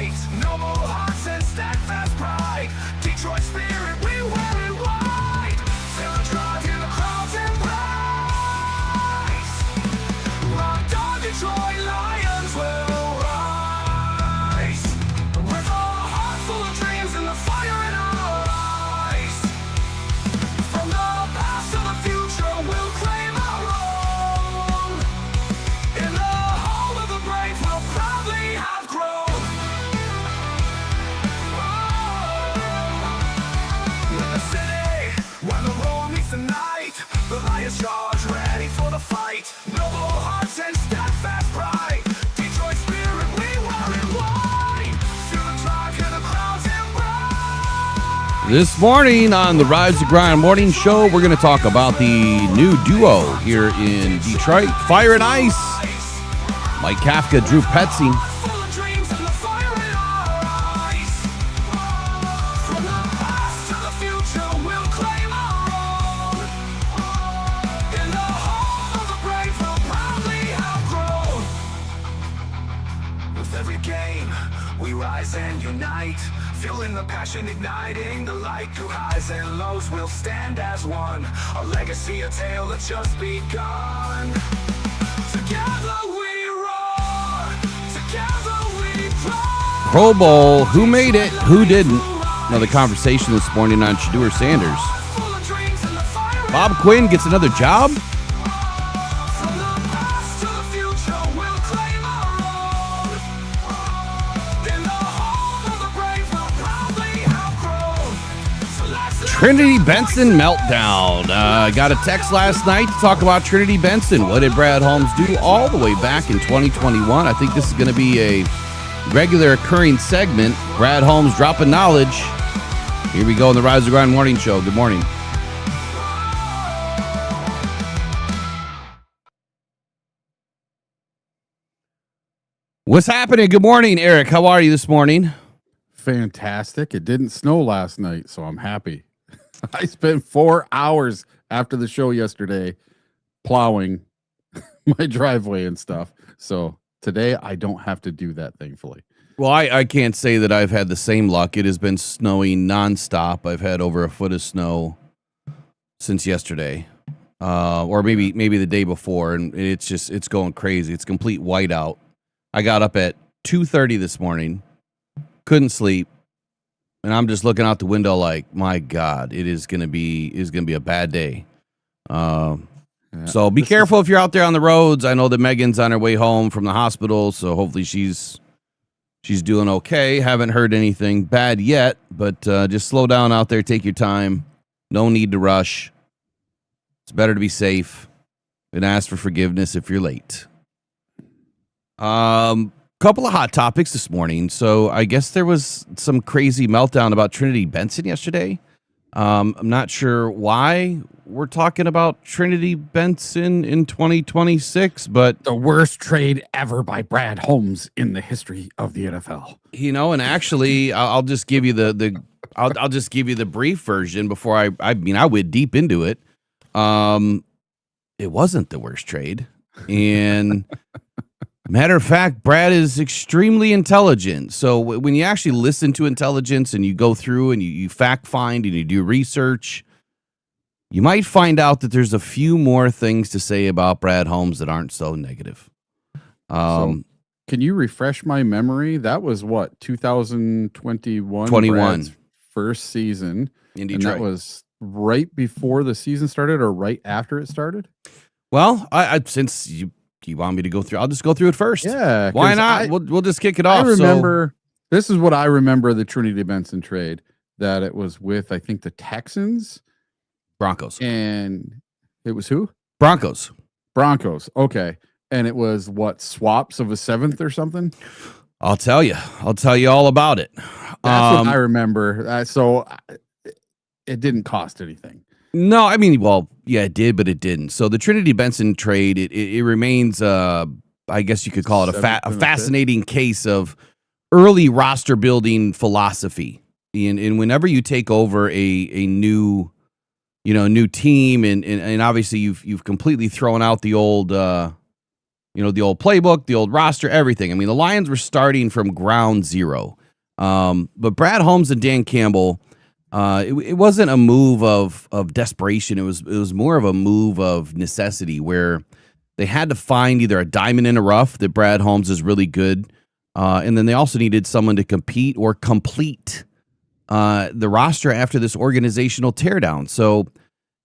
light. Noble hearts and steadfast pride. Detroit spirit, we wear it white. Feel the drive in the crowds embrace. Rock on, Detroit Lions will rise. With a heart full of dreams and the fire in our eyes. From the past to the future, we'll claim our own. In the home of the brave, we'll proudly have grown. In the city, where the road meets the night, the Lions charge, ready for the fight. Noble hearts and steadfast pride. Detroit spirit, we wear it white. Feel the drive, hear the crowds embrace. This morning on the Rise to Grind Morning Show, we're going to talk about the new duo here in Detroit, Fire and Ice. Mike Kafka, Drew Petzing. Full of dreams and the fire in our eyes. From the past to the future, we'll claim our own. In the home of the brave, we'll proudly have grown. With every game, we rise and unite. Fueling the passion, igniting the light. Through highs and lows, we'll stand as one. A legacy, a tale that's just begun. Together we roar. Together we cry. Pro Bowl, who made it, who didn't? Another conversation this morning on Shedeur Sanders. Full of dreams and the fire in Bob Quinn gets another job? From the past to the future, we'll claim our own. In the home of the brave, we'll proudly have grown. So let's Trinity Benson meltdown. Got a text last night to talk about Trinity Benson. What did Brad Holmes do all the way back in 2021? I think this is going to be a regular occurring segment. Brad Holmes dropping knowledge. Here we go on the Rise to Grind Morning Show. Good morning. What's happening? Good morning, Eric. How are you this morning? Fantastic. It didn't snow last night, so I'm happy. I spent 4 hours after the show yesterday plowing my driveway and stuff. So today I don't have to do that, thankfully. Well, I can't say that I've had the same luck. It has been snowing nonstop. I've had over a foot of snow since yesterday, or maybe the day before, and it's going crazy. It's complete whiteout. I got up at 2:30 this morning, couldn't sleep, and I'm just looking out the window like, my God, it is gonna be a bad day. So be careful if you're out there on the roads. I know that Megan's on her way home from the hospital, so hopefully she's doing okay. Haven't heard anything bad yet, but just slow down out there. Take your time. No need to rush. It's better to be safe and ask for forgiveness if you're late. Couple of hot topics this morning. So I guess there was some crazy meltdown about Trinity Benson yesterday. I'm not sure why we're talking about Trinity Benson in 2026, but The worst trade ever by Brad Holmes in the history of the NFL. and actually, I'll just give you I'll just give you the brief version before I went deep into it. It wasn't the worst trade, and matter of fact, Brad is extremely intelligent. So when you actually listen to intelligence and you go through and you fact find and you do research, you might find out that there's a few more things to say about Brad Holmes that aren't so negative. So can you refresh my memory? That was what, 2021? 21. Brad's first season. In And Detroit. that was right before the season started or right after it started? Well, I since you want me to go through, I'll just go through it first. Yeah. Why 'cause not? We'll just kick it off. I remember, this is what I remember of the Trinity Benson trade, that it was with, I think, the Texans. Broncos. And it was who? Broncos. Broncos. Okay. And it was what, swaps of a seventh or something? I'll tell you all about it. That's what I remember. So it didn't cost anything. No, I mean, well, yeah, it did, but it didn't. So the Trinity Benson trade, it remains, I guess you could call it a fascinating case of early roster building philosophy. And whenever you take over a new team, and obviously you've completely thrown out the old The old playbook, the old roster, everything. I mean, the Lions were starting from ground zero. But Brad Holmes and Dan Campbell, it wasn't a move of desperation. It was more of a move of necessity, where they had to find either a diamond in the rough that Brad Holmes is really good, and then they also needed someone to compete or complete the roster after this organizational teardown. So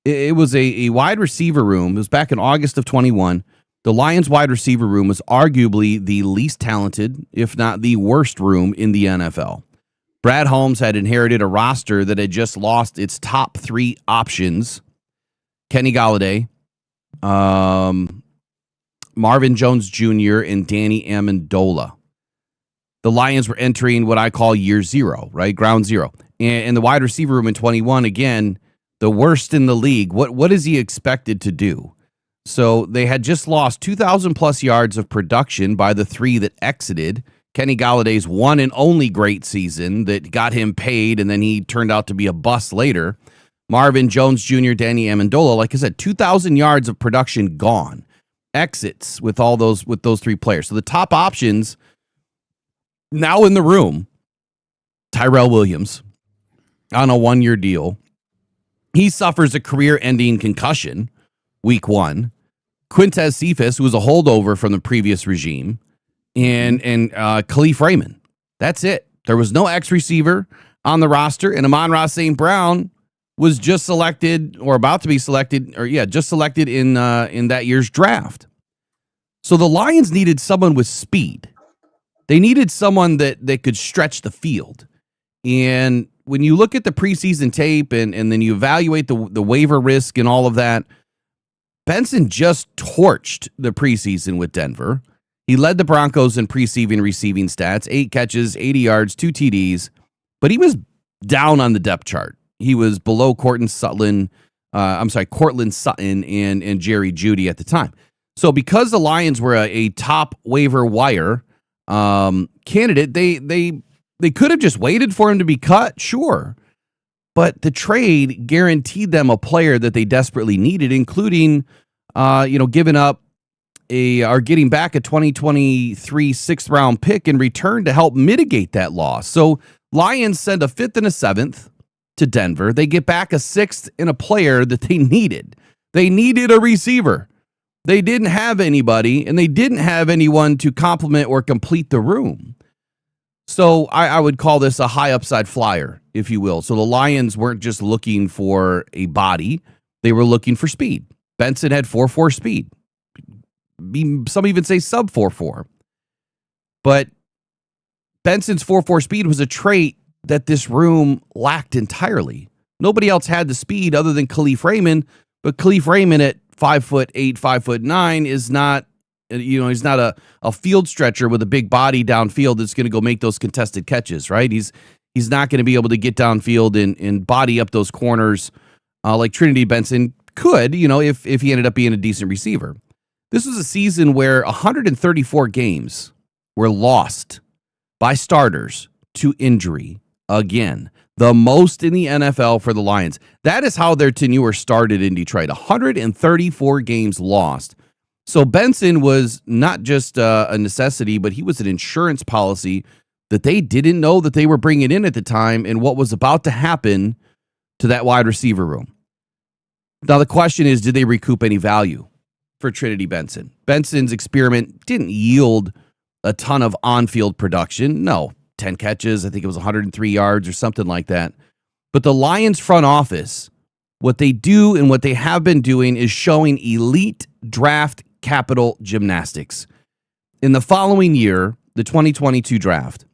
it was a wide receiver room. It was back in August of 21. The Lions wide receiver room was arguably the least talented, if not the worst room in the NFL. Brad Holmes had inherited a roster that had just lost its top 3 options: Kenny Golladay, Marvin Jones Jr., and Danny Amendola. The Lions were entering what I call year zero, right? Ground zero. And the wide receiver room in 21, again, the worst in the league. What is he expected to do? So they had just lost 2,000 plus yards of production by the 3 that exited. Kenny Galladay's one and only great season that got him paid, and then he turned out to be a bust later. Marvin Jones Jr., Danny Amendola, like I said, 2,000 yards of production gone. Exits with those 3 players. So the top options now in the room: Tyrell Williams on a 1-year deal. He suffers a career-ending concussion week 1. Quintez Cephas, who was a holdover from the previous regime, and Khalif Raymond. That's it. There was no X-receiver on the roster, and Amon-Ra St. Brown was just selected, or about to be selected, just selected in that year's draft. So the Lions needed someone with speed. They needed someone that could stretch the field. And when you look at the preseason tape and then you evaluate the waiver risk and all of that, Benson just torched the preseason with Denver. He led the Broncos in preseason receiving stats: 8 catches, 80 yards, 2 TDs. But he was down on the depth chart. He was below Cortland Sutton and Jerry Jeudy at the time. So because the Lions were a top waiver wire candidate, they could have just waited for him to be cut, sure. But the trade guaranteed them a player that they desperately needed, including, giving up getting back a 2023 6th round pick in return to help mitigate that loss. So Lions send a 5th and a 7th to Denver. They get back a 6th and a player that they needed. They needed a receiver. They didn't have anybody, and they didn't have anyone to complement or complete the room. So I would call this a high upside flyer, if you will. So the Lions weren't just looking for a body. They were looking for speed. Benson had 4.4 speed. Some even say sub 4.4. But Benson's 4.4 speed was a trait that this room lacked entirely. Nobody else had the speed other than Khalif Raymond, but Khalif Raymond at 5'8", 5'9" is not, he's not a field stretcher with a big body downfield that's going to go make those contested catches, right? He's not going to be able to get downfield and body up those corners like Trinity Benson could, if he ended up being a decent receiver. This was a season where 134 games were lost by starters to injury again. The most in the NFL for the Lions. That is how their tenure started in Detroit. 134 games lost. So Benson was not just a necessity, but he was an insurance policy that they didn't know that they were bringing in at the time and what was about to happen to that wide receiver room. Now the question is, did they recoup any value for Trinity Benson? Benson's experiment didn't yield a ton of on-field production. No, 10 catches, I think it was 103 yards or something like that. But the Lions front office, what they do and what they have been doing is showing elite draft capital gymnastics. In the following year, the 2022 draft,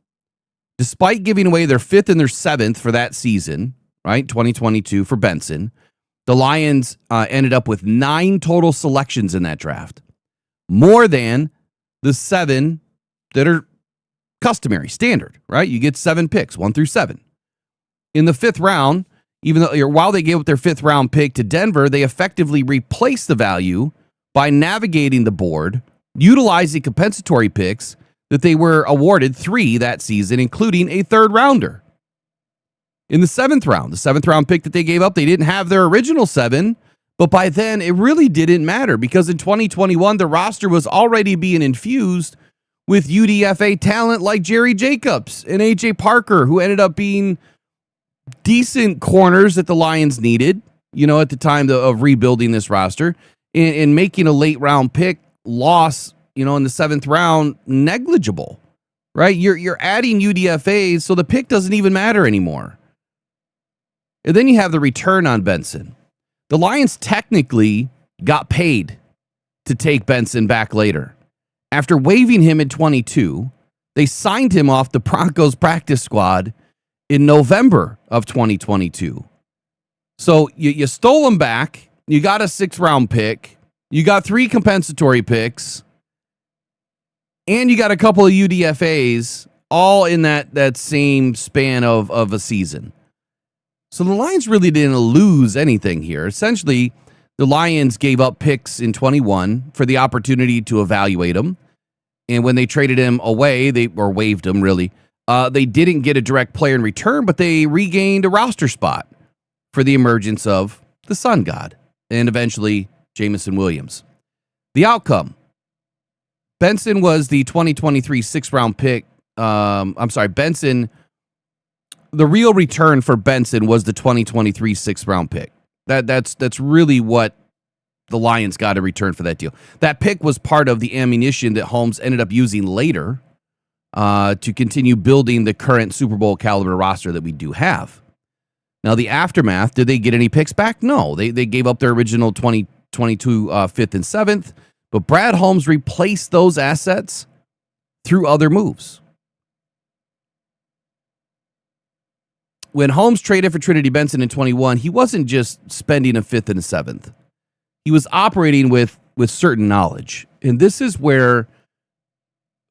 despite giving away their 5th and their 7th for that season, right, 2022 for Benson, the Lions ended up with 9 total selections in that draft. More than the 7 that are customary, standard, right? You get 7 picks, 1 through 7. In the 5th round, while they gave up their 5th round pick to Denver, they effectively replaced the value by navigating the board, utilizing compensatory picks that they were awarded 3 that season, including a 3rd rounder. In the 7th round, the 7th round pick that they gave up, they didn't have their original 7, But by then, it really didn't matter because in 2021, the roster was already being infused with UDFA talent like Jerry Jacobs and AJ Parker, who ended up being decent corners that the Lions needed, at the time of rebuilding this roster, and making a late round pick loss, in the 7th round negligible, right? You're adding UDFAs, so the pick doesn't even matter anymore. And then you have the return on Benson. The Lions technically got paid to take Benson back later. After waiving him in 22, they signed him off the Broncos practice squad in November of 2022. So you stole him back. You got a 6th round pick. You got 3 compensatory picks. And you got a couple of UDFAs all in that same span of a season. So the Lions really didn't lose anything here. Essentially, the Lions gave up picks in 21 for the opportunity to evaluate him. And when they traded him away, or waived him, really, they didn't get a direct player in return, but they regained a roster spot for the emergence of the Sun God and eventually Jameson Williams. The outcome: Benson was the 2023 6th round pick. Benson. The real return for Benson was the 2023 6th round pick. That's really what the Lions got in return for that deal. That pick was part of the ammunition that Holmes ended up using later to continue building the current Super Bowl caliber roster that we do have. Now, the aftermath, did they get any picks back? No. They gave up their original 2022 5th and 7th, but Brad Holmes replaced those assets through other moves. When Holmes traded for Trinity Benson in 21, he wasn't just spending a 5th and a 7th. He was operating with certain knowledge. And this is where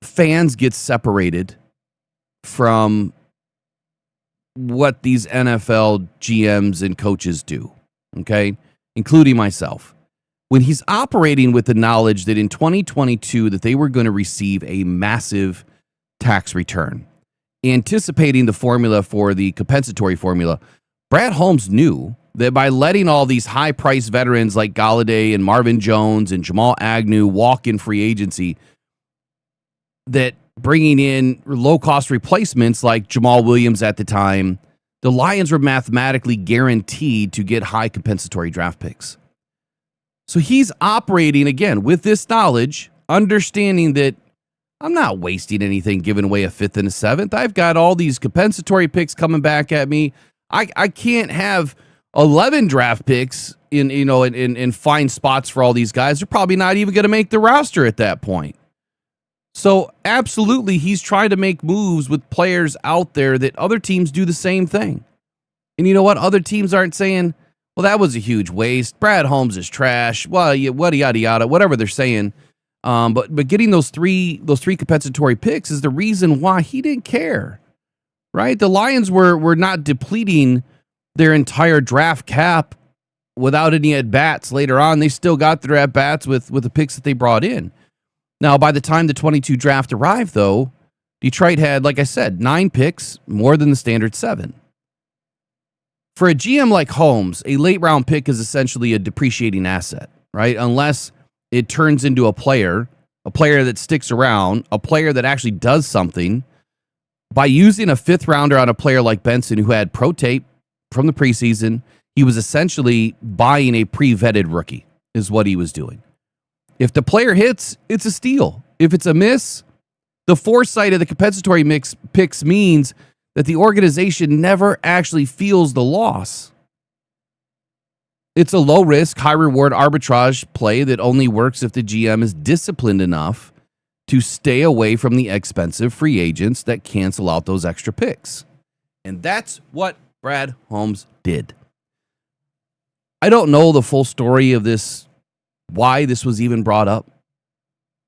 fans get separated from what these NFL GMs and coaches do, okay? Including myself. When he's operating with the knowledge that in 2022 that they were going to receive a massive tax return, anticipating the formula for the compensatory formula, Brad Holmes knew that by letting all these high-priced veterans like Galladay and Marvin Jones and Jamal Agnew walk in free agency, that bringing in low-cost replacements like Jamal Williams at the time, the Lions were mathematically guaranteed to get high compensatory draft picks. So he's operating, again, with this knowledge, understanding that I'm not wasting anything giving away a 5th and a 7th. I've got all these compensatory picks coming back at me. I can't have 11 draft picks in fine spots for all these guys. They're probably not even going to make the roster at that point. So absolutely, he's trying to make moves with players out there that other teams do the same thing. And you know what? Other teams aren't saying, well, that was a huge waste. Brad Holmes is trash. Well, yada, yada, whatever they're saying. But getting those three compensatory picks is the reason why he didn't care, right? The Lions were not depleting their entire draft cap without any at-bats later on. They still got their at-bats with the picks that they brought in. Now, by the time the 22 draft arrived, though, Detroit had, like I said, 9 picks, more than the standard 7. For a GM like Holmes, a late-round pick is essentially a depreciating asset, right? Unless it turns into a player that sticks around, a player that actually does something. By using a 5th rounder on a player like Benson, who had pro tape from the preseason, he was essentially buying a pre-vetted rookie, is what he was doing. If the player hits, it's a steal. If it's a miss, the foresight of the compensatory picks means that the organization never actually feels the loss. It's a low-risk, high-reward arbitrage play that only works if the GM is disciplined enough to stay away from the expensive free agents that cancel out those extra picks. And that's what Brad Holmes did. I don't know the full story of this, why this was even brought up,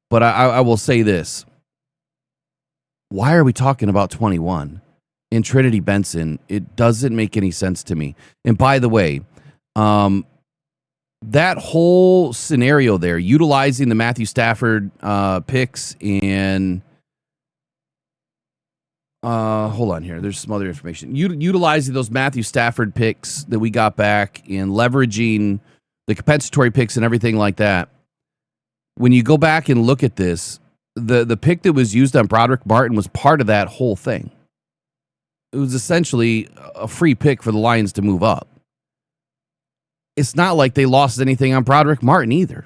but I will say this. Why are we talking about 21 in Trinity Benson? It doesn't make any sense to me. And by the way, that whole scenario there, utilizing the Matthew Stafford picks and hold on here. There's some other information. Utilizing those Matthew Stafford picks that we got back and leveraging the compensatory picks and everything like that. When you go back and look at this, the pick that was used on Broderick Martin was part of that whole thing. It was essentially a free pick for the Lions to move up. It's not like they lost anything on Broderick Martin either.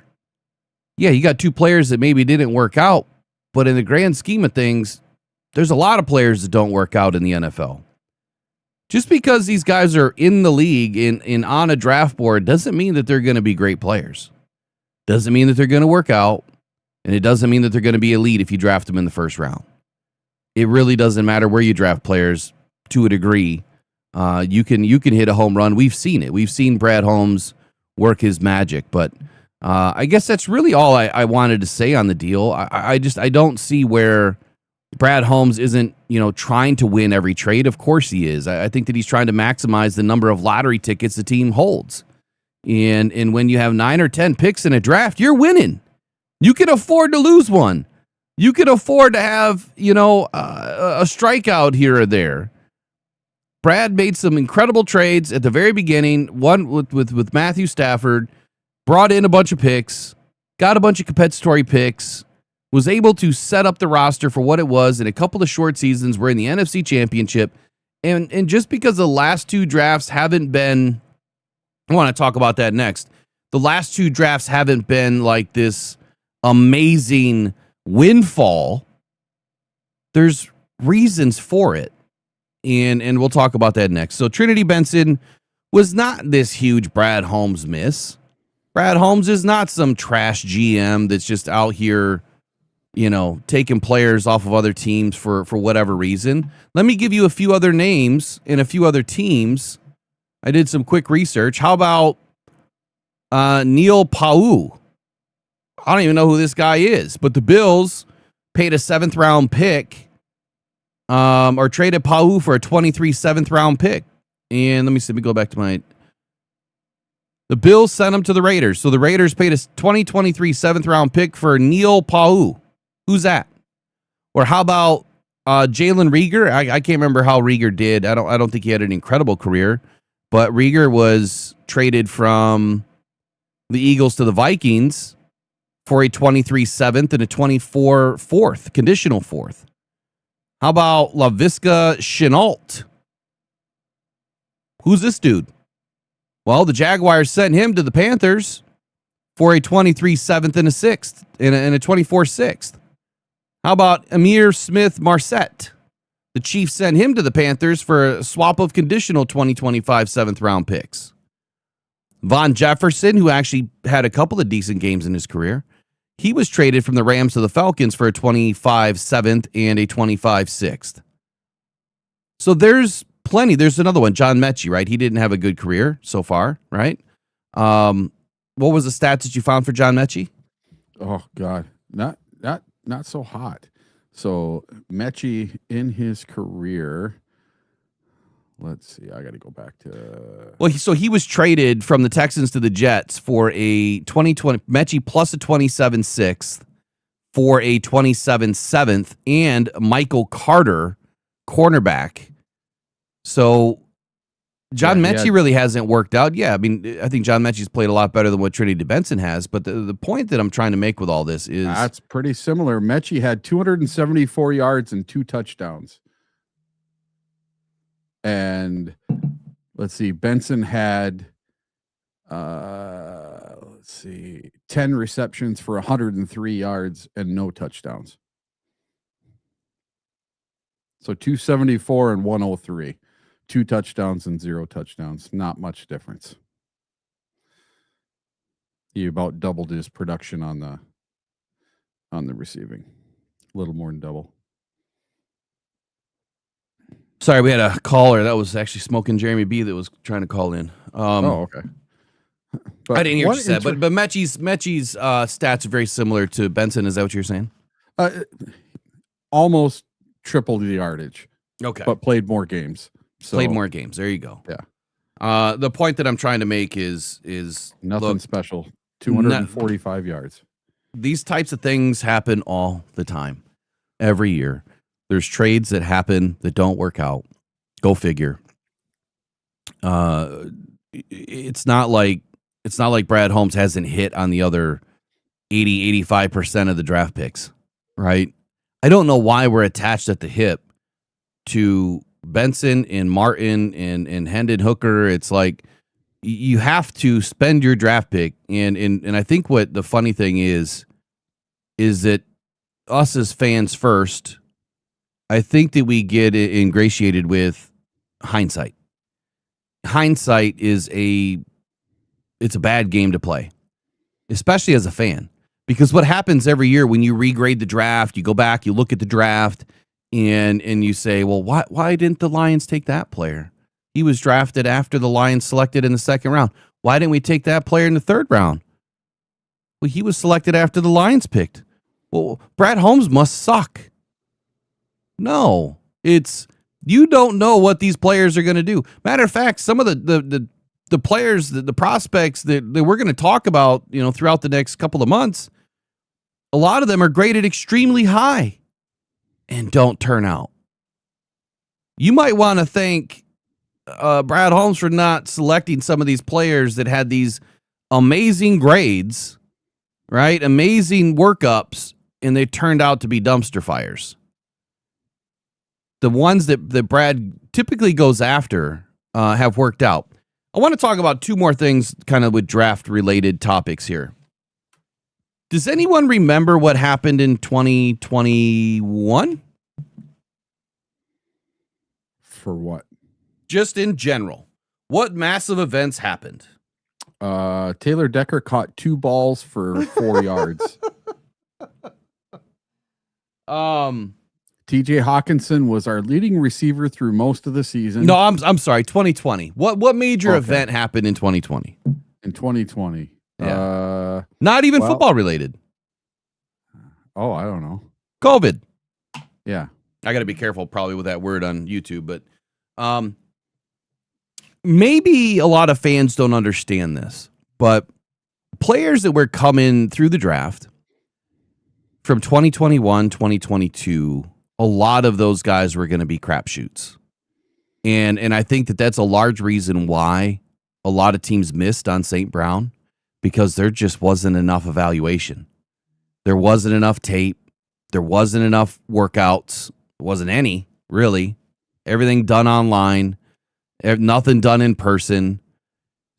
Yeah, you got two players that maybe didn't work out, but in the grand scheme of things, there's a lot of players that don't work out in the NFL. Just because these guys are in the league in on a draft board doesn't mean that they're going to be great players. Doesn't mean that they're going to work out, and it doesn't mean that they're going to be elite if you draft them in the first round. It really doesn't matter where you draft players to a degree. You can hit a home run. We've seen it. We've seen Brad Holmes work his magic, but I guess that's really all I wanted to say on the deal. I don't see where Brad Holmes isn't, trying to win every trade. Of course he is. I think that he's trying to maximize the number of lottery tickets the team holds. And when you have 9 or 10 picks in a draft, you're winning. You can afford to lose one. You can afford to have, a strikeout here or there. Brad made some incredible trades at the very beginning. One with Matthew Stafford, brought in a bunch of picks, got a bunch of compensatory picks, was able to set up the roster for what it was in a couple of short seasons. We're in the NFC Championship. And just because the last two drafts haven't been, I want to talk about that next. The last two drafts haven't been like this amazing windfall. There's reasons for it. And we'll talk about that next. So Trinity Benson was not this huge Brad Holmes miss. Brad Holmes is not some trash GM that's just out here, taking players off of other teams for whatever reason. Let me give you a few other names and a few other teams. I did some quick research. How about Neil Pau? I don't even know who this guy is, but the Bills paid a 7th round pick or traded Pau for a 23 7th round pick. And let me go back to the Bills sent him to the Raiders. So the Raiders paid a 2023 7th round pick for Neil Pau. Who's that? Or how about Jalen Reagor? I can't remember how Reagor did. I don't think he had an incredible career. But Reagor was traded from the Eagles to the Vikings for a 23 7th and a 24 4th, conditional 4th. How about Laviska Shenault? Who's this dude? Well, the Jaguars sent him to the Panthers for a 23 7th and a 6th and a 24 6th. How about Amir Smith Marset? The Chiefs sent him to the Panthers for a swap of conditional 2025 7th round picks. Von Jefferson, who actually had a couple of decent games in his career, he was traded from the Rams to the Falcons for a 25 7th and a 25 6th. So there's plenty. There's another one, John Mechie, right? He didn't have a good career so far, right? What was the stats that you found for John Mechie? Oh God, not so hot. So Mechie in his career, let's see. I got to go back to. Well, he was traded from the Texans to the Jets for a 2020 Mechie plus a 27 6th for a 27 7th and Michael Carter, cornerback. So John Mechie really hasn't worked out. Yeah, I mean, I think John Mechie's played a lot better than what Trinity Benson has. But the point that I'm trying to make with all this is that's pretty similar. Mechie had 274 yards and 2 touchdowns. And let's see, Benson had 10 receptions for 103 yards and no touchdowns. So 274 and 103. 2 touchdowns and 0 touchdowns. Not much difference. He about doubled his production on the receiving. A little more than double. Sorry, we had a caller that was actually Smoking Jeremy B that was trying to call in. Okay. But I didn't hear what you said, but Mechie's stats are very similar to Benson. Is that what you're saying? Almost tripled the yardage. Okay. But played more games. So, played more games. There you go. Yeah. The point that I'm trying to make is nothing special. 245 yards. These types of things happen all the time. Every year. There's trades that happen that don't work out. Go figure. It's not like It's not like Brad Holmes hasn't hit on the other 85% of the draft picks, right? I don't know why we're attached at the hip to Benson and Martin and Hendon Hooker. It's like you have to spend your draft pick. And I think what the funny thing is that us as fans first, I think that we get ingratiated with hindsight. Hindsight it's a bad game to play, especially as a fan. Because what happens every year when you regrade the draft, you go back, you look at the draft, and you say, well, why didn't the Lions take that player? He was drafted after the Lions selected in the second round. Why didn't we take that player in the third round? Well, he was selected after the Lions picked. Well, Brad Holmes must suck. No, it's you don't know what these players are going to do. Matter of fact, some of the players, the prospects that we're going to talk about, throughout the next couple of months, a lot of them are graded extremely high and don't turn out. You might want to thank Brad Holmes for not selecting some of these players that had these amazing grades, right? Amazing workups, and they turned out to be dumpster fires. The ones that Brad typically goes after have worked out. I want to talk about two more things kind of with draft-related topics here. Does anyone remember what happened in 2021? For what? Just in general. What massive events happened? Taylor Decker caught 2 balls for 4 yards. TJ Hawkinson was our leading receiver through most of the season. No, I'm sorry, 2020. What major event happened in 2020? In 2020. Yeah. Not even football related. Oh, I don't know. COVID. Yeah. I got to be careful probably with that word on YouTube, but maybe a lot of fans don't understand this, but players that were coming through the draft from 2021, 2022, a lot of those guys were going to be crapshoots. And I think that that's a large reason why a lot of teams missed on St. Brown, because there just wasn't enough evaluation. There wasn't enough tape. There wasn't enough workouts. There wasn't any, really. Everything done online. Nothing done in person.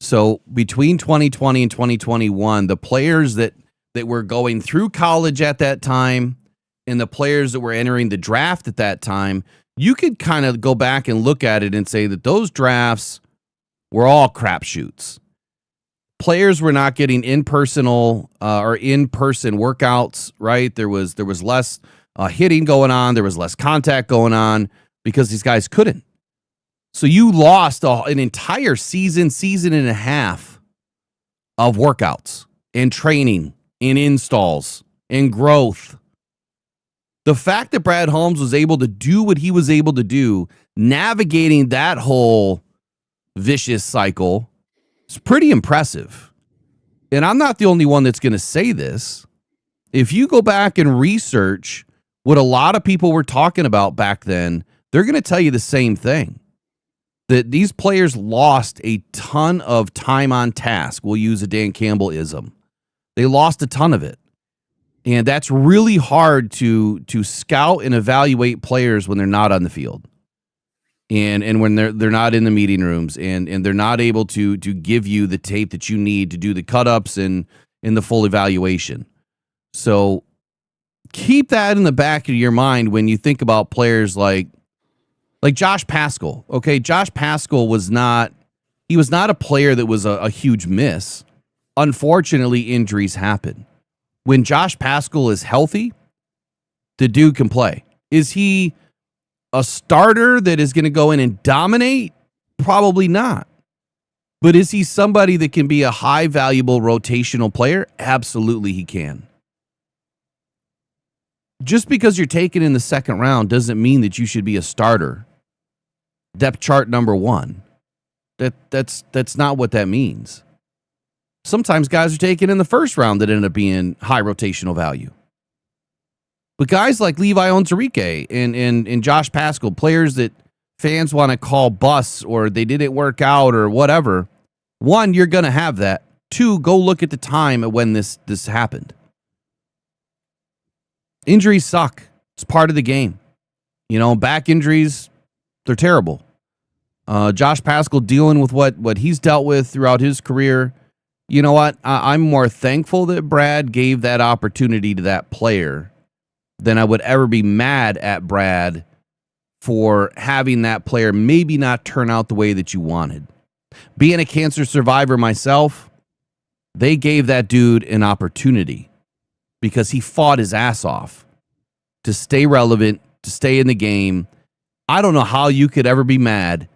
So between 2020 and 2021, the players that were going through college at that time and the players that were entering the draft at that time, you could kind of go back and look at it and say that those drafts were all crapshoots. Players were not getting in-person workouts, right? There was less hitting going on. There was less contact going on because these guys couldn't. So you lost an entire season and a half of workouts and training and installs and growth. The fact that Brad Holmes was able to do what he was able to do, navigating that whole vicious cycle, is pretty impressive. And I'm not the only one that's going to say this. If you go back and research what a lot of people were talking about back then, they're going to tell you the same thing. That these players lost a ton of time on task. We'll use a Dan Campbell-ism. They lost a ton of it. And that's really hard to scout and evaluate players when they're not on the field. And when they're not in the meeting rooms and they're not able to give you the tape that you need to do the cut-ups and in the full evaluation. So keep that in the back of your mind when you think about players like Josh Paschal. Okay, Josh Paschal was not a player that was a huge miss. Unfortunately, injuries happen. When Josh Paschal is healthy, the dude can play. Is he a starter that is going to go in and dominate? Probably not. But is he somebody that can be a high valuable rotational player? Absolutely he can. Just because you're taken in the second round doesn't mean that you should be a starter. Depth chart number 1. That's not what that means. Sometimes guys are taken in the first round that end up being high rotational value. But guys like Levi Onwuzurike and Josh Paschal, players that fans want to call busts or they didn't work out or whatever, one, you're going to have that. Two, go look at the time at when this happened. Injuries suck. It's part of the game. Back injuries, they're terrible. Josh Pascal dealing with what he's dealt with throughout his career. You know what? I'm more thankful that Brad gave that opportunity to that player than I would ever be mad at Brad for having that player maybe not turn out the way that you wanted. Being a cancer survivor myself, they gave that dude an opportunity because he fought his ass off to stay relevant, to stay in the game. I don't know how you could ever be mad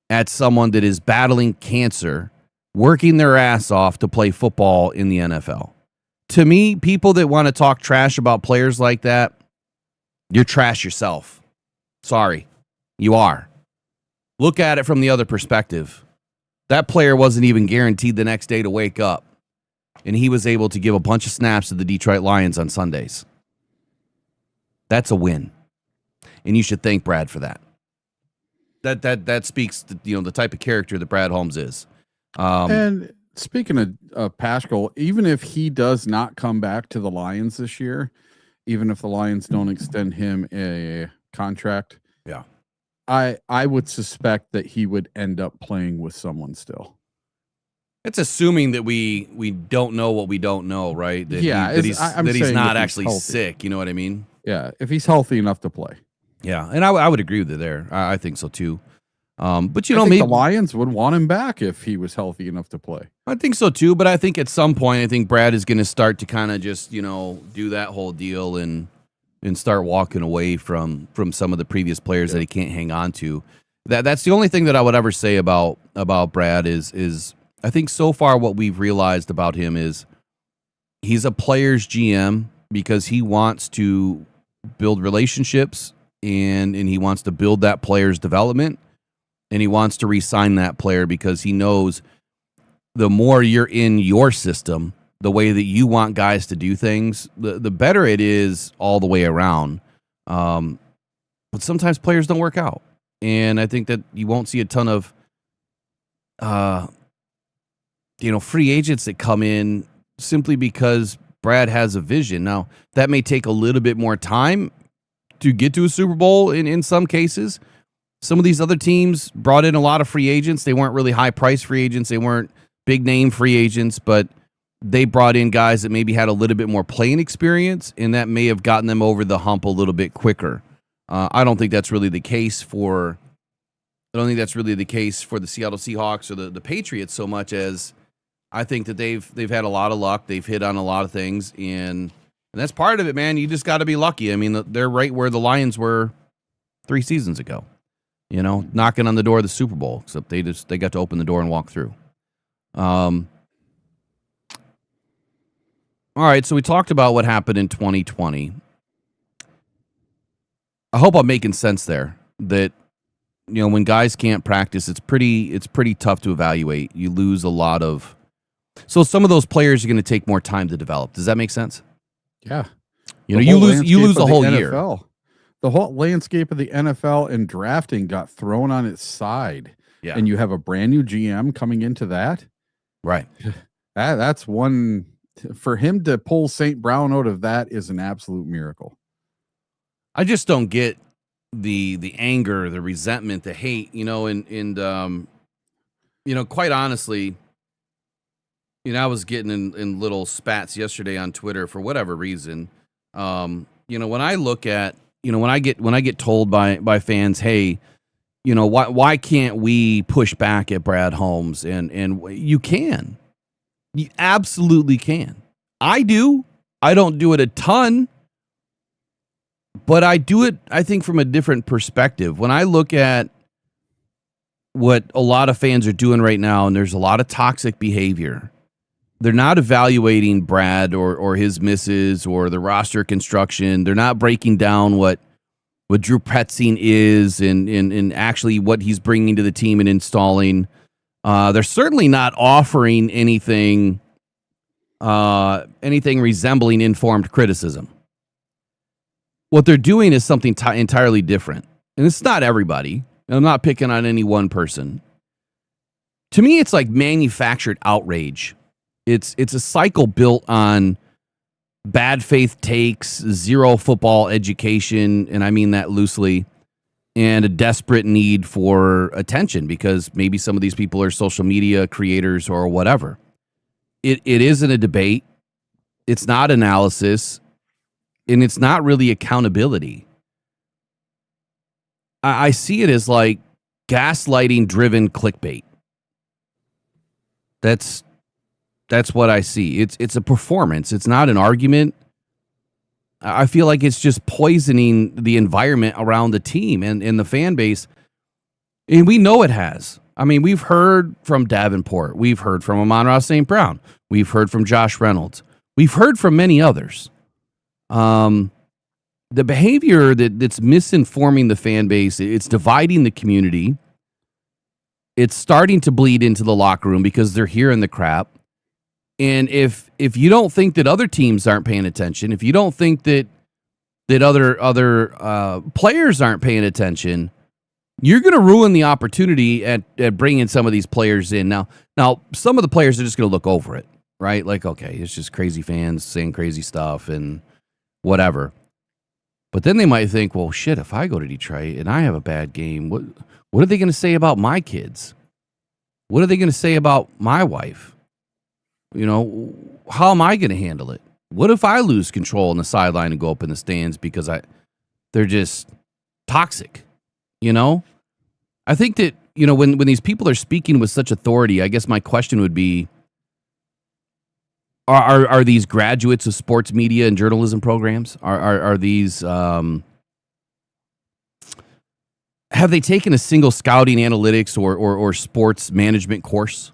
at someone that is battling cancer, working their ass off to play football in the NFL. To me, people that want to talk trash about players like that, you're trash yourself. Sorry, you are. Look at it from the other perspective. That player wasn't even guaranteed the next day to wake up, and he was able to give a bunch of snaps to the Detroit Lions on Sundays. That's a win, and you should thank Brad for that. That speaks to, the type of character that Brad Holmes is. And speaking of Pascal, even if he does not come back to the Lions this year, even if the Lions don't extend him a contract, yeah, I would suspect that he would end up playing with someone still. It's assuming that we don't know what we don't know, right? That he's not actually sick. You know what I mean? Yeah, if he's healthy enough to play. Yeah, and I would agree with you there. I think so too. But I think maybe the Lions would want him back if he was healthy enough to play. I think so too. But I think at some point, I think Brad is going to start to kind of just do that whole deal and start walking away from some of the previous players that he can't hang on to. That's the only thing that I would ever say about Brad is I think so far what we've realized about him is he's a player's GM because he wants to build relationships and he wants to build that player's development, and he wants to re-sign that player because he knows the more you're in your system, the way that you want guys to do things, the better it is all the way around. But sometimes players don't work out, and I think that you won't see a ton of free agents that come in simply because Brad has a vision. Now, that may take a little bit more time to get to a Super Bowl in some cases. Some of these other teams brought in a lot of free agents. They weren't really high-priced free agents. They weren't big-name free agents, but they brought in guys that maybe had a little bit more playing experience, and that may have gotten them over the hump a little bit quicker. I don't think that's really the case for the Seattle Seahawks or the Patriots so much as I think that they've had a lot of luck. They've hit on a lot of things, and that's part of it, man. You just got to be lucky. I mean, they're right where the Lions were 3 seasons ago, knocking on the door of the Super Bowl, except they got to open the door and walk through. All right, so we talked about what happened in 2020. I hope I'm making sense there that, when guys can't practice, it's pretty tough to evaluate. You lose a lot of. So some of those players are going to take more time to develop. Does that make sense? Yeah. You lose the whole year. The whole landscape of the NFL and drafting got thrown on its side. Yeah. And you have a brand new GM coming into that. Right. That's one for him to pull St. Brown out of that is an absolute miracle. I just don't get the anger, the resentment, the hate, and quite honestly, I was getting in little spats yesterday on Twitter for whatever reason. When I look at, when I get told by fans, hey, why can't we push back at Brad Holmes? And you can. You absolutely can. I do. I don't do it a ton, but I do it, I think, from a different perspective. When I look at what a lot of fans are doing right now, and there's a lot of toxic behavior, they're not evaluating Brad or his misses or the roster construction. They're not breaking down what Drew Petzing is and actually what he's bringing to the team and installing. They're certainly not offering anything resembling informed criticism. What they're doing is something entirely different. And it's not everybody. And I'm not picking on any one person. To me, it's like manufactured outrage. It's a cycle built on bad faith takes, zero football education, and I mean that loosely, and a desperate need for attention because maybe some of these people are social media creators or whatever. It isn't a debate. It's not analysis, and it's not really accountability. I see it as like gaslighting driven clickbait. That's what I see. It's a performance. It's not an argument. I feel like it's just poisoning the environment around the team and the fan base. And we know it has. I mean, we've heard from Davenport. We've heard from Amon-Ra St. Brown. We've heard from Josh Reynolds. We've heard from many others. The behavior that's misinforming the fan base, it's dividing the community. It's starting to bleed into the locker room because they're hearing the crap. And if you don't think that other teams aren't paying attention, if you don't think that other players aren't paying attention, you're going to ruin the opportunity at bringing some of these players in. Now, some of the players are just going to look over it, right? Like, okay, it's just crazy fans saying crazy stuff and whatever. But then they might think, well, shit, if I go to Detroit and I have a bad game, what are they going to say about my kids? What are they going to say about my wife? You know, how am I going to handle it? What if I lose control on the sideline and go up in the stands because they're just toxic? You know, I think that, you know, when these people are speaking with such authority, I guess my question would be, are these graduates of sports media and journalism programs? Are these, have they taken a single scouting analytics or sports management course?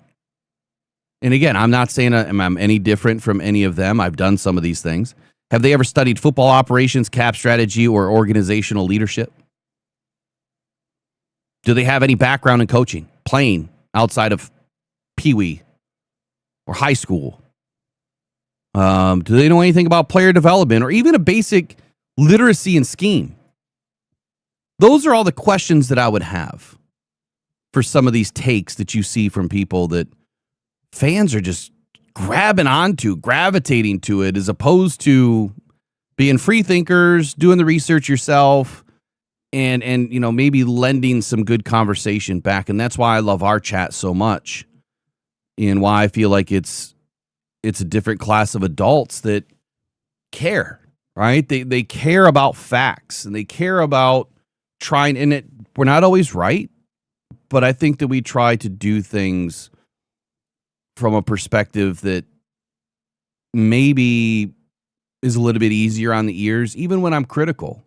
And again, I'm not saying I'm any different from any of them. I've done some of these things. Have they ever studied football operations, cap strategy, or organizational leadership? Do they have any background in coaching, playing outside of Pee-wee or high school? Do they know anything about player development or even a basic literacy and scheme? Those are all the questions that I would have for some of these takes that you see from people that fans are just grabbing onto, gravitating to it, as opposed to being free thinkers, doing the research yourself, and you know, maybe lending some good conversation back. And that's why I love our chat so much, and why I feel like it's a different class of adults that care, right? They care about facts, and they care about trying, and we're not always right, but I think that we try to do things from a perspective that maybe is a little bit easier on the ears, even when I'm critical.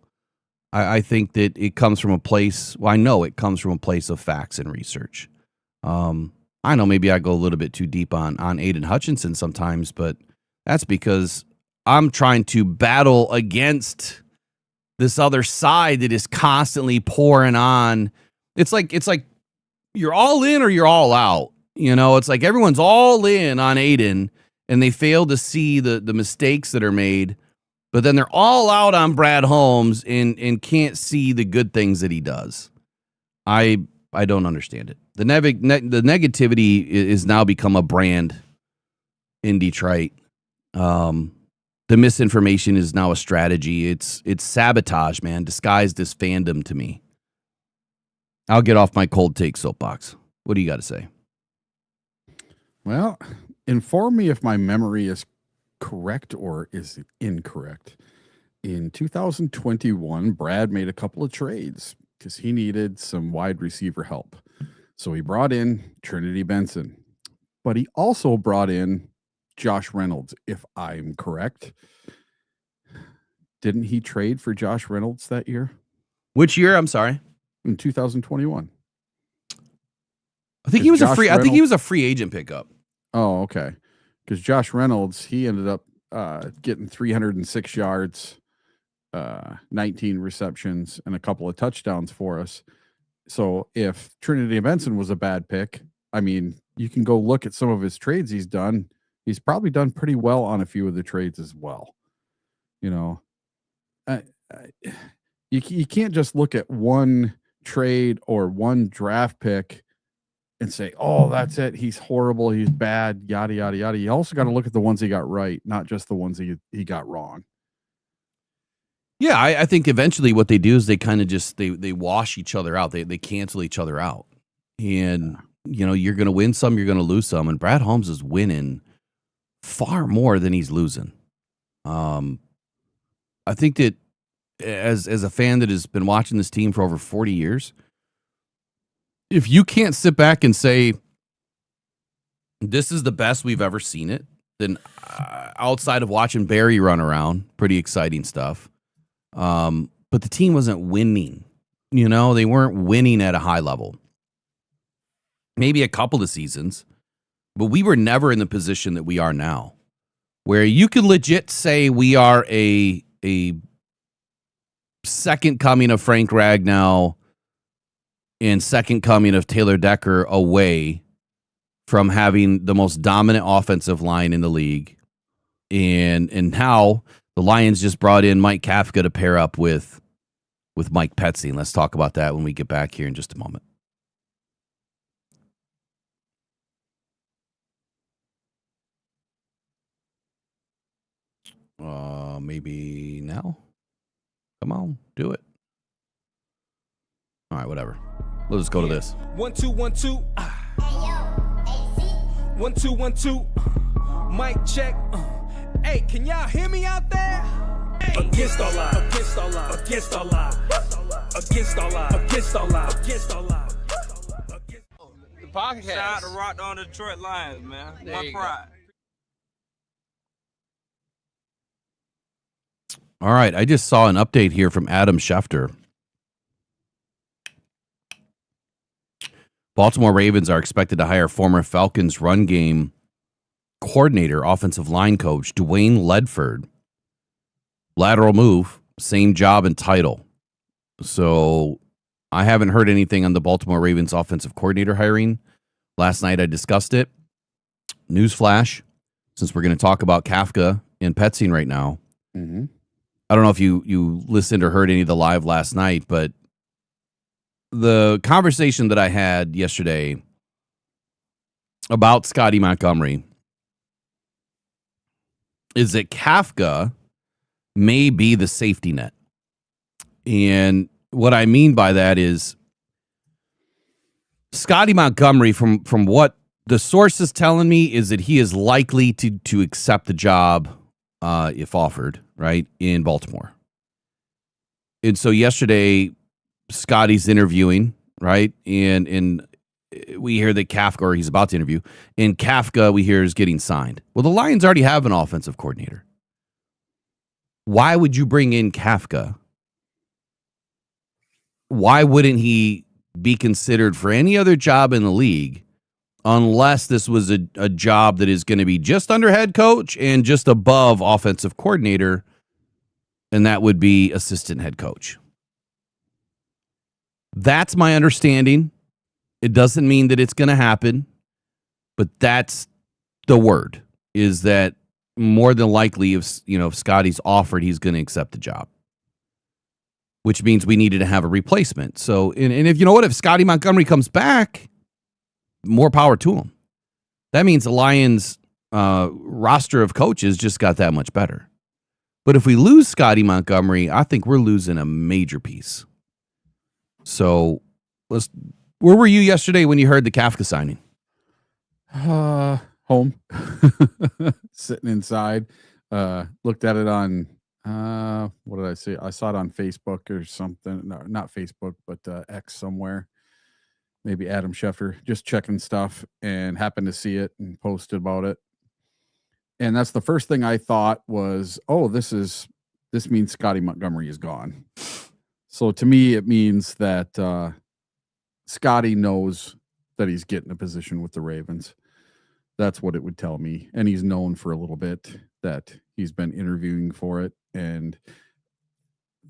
I think that it comes from a place, well, I know it comes from a place of facts and research. I know maybe I go a little bit too deep on Aiden Hutchinson sometimes, but that's because I'm trying to battle against this other side that is constantly pouring on. It's like you're all in or you're all out. You know, it's like everyone's all in on Aiden and they fail to see the mistakes that are made, but then they're all out on Brad Holmes and can't see the good things that he does. I don't understand it. The negativity is now become a brand in Detroit. The misinformation is now a strategy. It's sabotage, man, disguised as fandom to me. I'll get off my cold take soapbox. What do you got to say? Well, inform me if my memory is correct or is incorrect. In 2021, Brad made a couple of trades because he needed some wide receiver help. So he brought in Trinity Benson, but he also brought in Josh Reynolds, if I'm correct. Didn't he trade for Josh Reynolds that year? Which year? I'm sorry. In 2021. I think he was a free. I think he was a free agent pickup. Oh, okay. Because Josh Reynolds, he ended up getting 306 yards, 19 receptions, and a couple of touchdowns for us. So if Trinity Benson was a bad pick, I mean, you can go look at some of his trades he's done. He's probably done pretty well on a few of the trades as well. You know, you can't just look at one trade or one draft pick and say, oh, that's it. He's horrible. He's bad, yada, yada, yada. You also got to look at the ones he got right, not just the ones he got wrong. Yeah, I think eventually what they do is they kind of just they wash each other out. They cancel each other out. And you're going to win some, you're going to lose some, and Brad Holmes is winning far more than he's losing. I think that as a fan that has been watching this team for over 40 years, if you can't sit back and say this is the best we've ever seen it, then outside of watching Barry run around, pretty exciting stuff. But the team wasn't winning. They weren't winning at a high level. Maybe a couple of seasons, but we were never in the position that we are now, where you could legit say we are a second coming of Frank Ragnow and second coming of Taylor Decker away from having the most dominant offensive line in the league. And now the Lions just brought in Mike Kafka to pair up with Mike Petsy. And let's talk about that when we get back here in just a moment. Maybe now? Come on, do it. All right, whatever. We'll just go to this. 1 2 1 2. 1 2 1 2. Mic check. Hey, can y'all hear me out there? Against all odds. Against all odds. Against all odds. Against all odds. Against all odds. Against all odds. The podcast. Shout out to Rockhound Detroit Lions, man. One pride. All right, I just saw an update here from Adam Schefter. Baltimore Ravens are expected to hire former Falcons run game coordinator, offensive line coach Dwayne Ledford. Lateral move, same job and title. So I haven't heard anything on the Baltimore Ravens offensive coordinator hiring. Last night I discussed it. Newsflash, since we're going to talk about Kafka and Petzing right now. Mm-hmm. I don't know if you listened or heard any of the live last night, but the conversation that I had yesterday about Scotty Montgomery is that Kafka may be the safety net. And what I mean by that is Scotty Montgomery, from what the source is telling me, is that he is likely to accept the job if offered, right, in Baltimore. And so yesterday, Scotty's interviewing, right, and we hear that Kafka, or he's about to interview, and Kafka, we hear, is getting signed. Well, the Lions already have an offensive coordinator. Why would you bring in Kafka? Why wouldn't he be considered for any other job in the league unless this was a job that is going to be just under head coach and just above offensive coordinator, and that would be assistant head coach? That's my understanding. It doesn't mean that it's going to happen, but that's the word, is that more than likely if Scotty's offered, he's going to accept the job, which means we needed to have a replacement. So, and if if Scotty Montgomery comes back, more power to him. That means the Lions roster of coaches just got that much better. But if we lose Scotty Montgomery, I think we're losing a major piece. So where were you yesterday when you heard the Kafka signing? Home. Sitting inside. Looked at it on, what did I say? I saw it on Facebook or something. No, not Facebook, but X somewhere. Maybe Adam Schefter, just checking stuff, and happened to see it and posted about it. And that's the first thing I thought was, oh, this means Scotty Montgomery is gone. So to me, it means that Scotty knows that he's getting a position with the Ravens. That's what it would tell me. And he's known for a little bit that he's been interviewing for it. And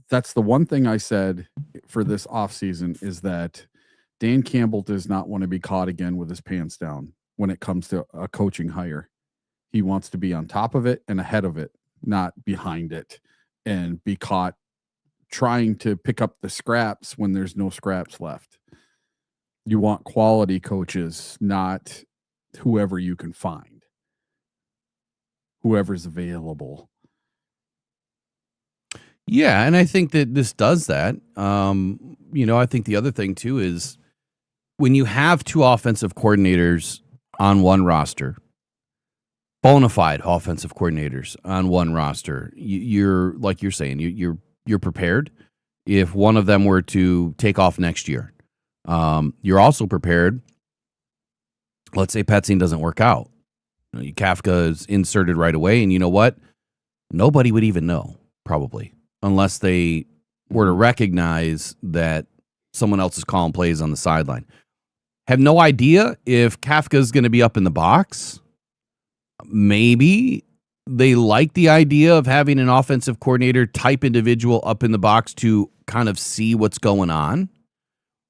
that's the one thing I said for this offseason, is that Dan Campbell does not want to be caught again with his pants down when it comes to a coaching hire. He wants to be on top of it and ahead of it, not behind it, and be caught trying to pick up the scraps when there's no scraps left. You want quality coaches, not whoever you can find, whoever's available. Yeah, and I think that this does that. I think the other thing too is when you have two offensive coordinators on one roster, bona fide offensive coordinators on one roster, you're like you're saying, you're prepared if one of them were to take off next year. You're also prepared. Let's say Petzing doesn't work out. Kafka is inserted right away, and you know what? Nobody would even know, probably, unless they were to recognize that someone else is calling plays on the sideline. Have no idea if Kafka is going to be up in the box. Maybe they like the idea of having an offensive coordinator type individual up in the box to kind of see what's going on.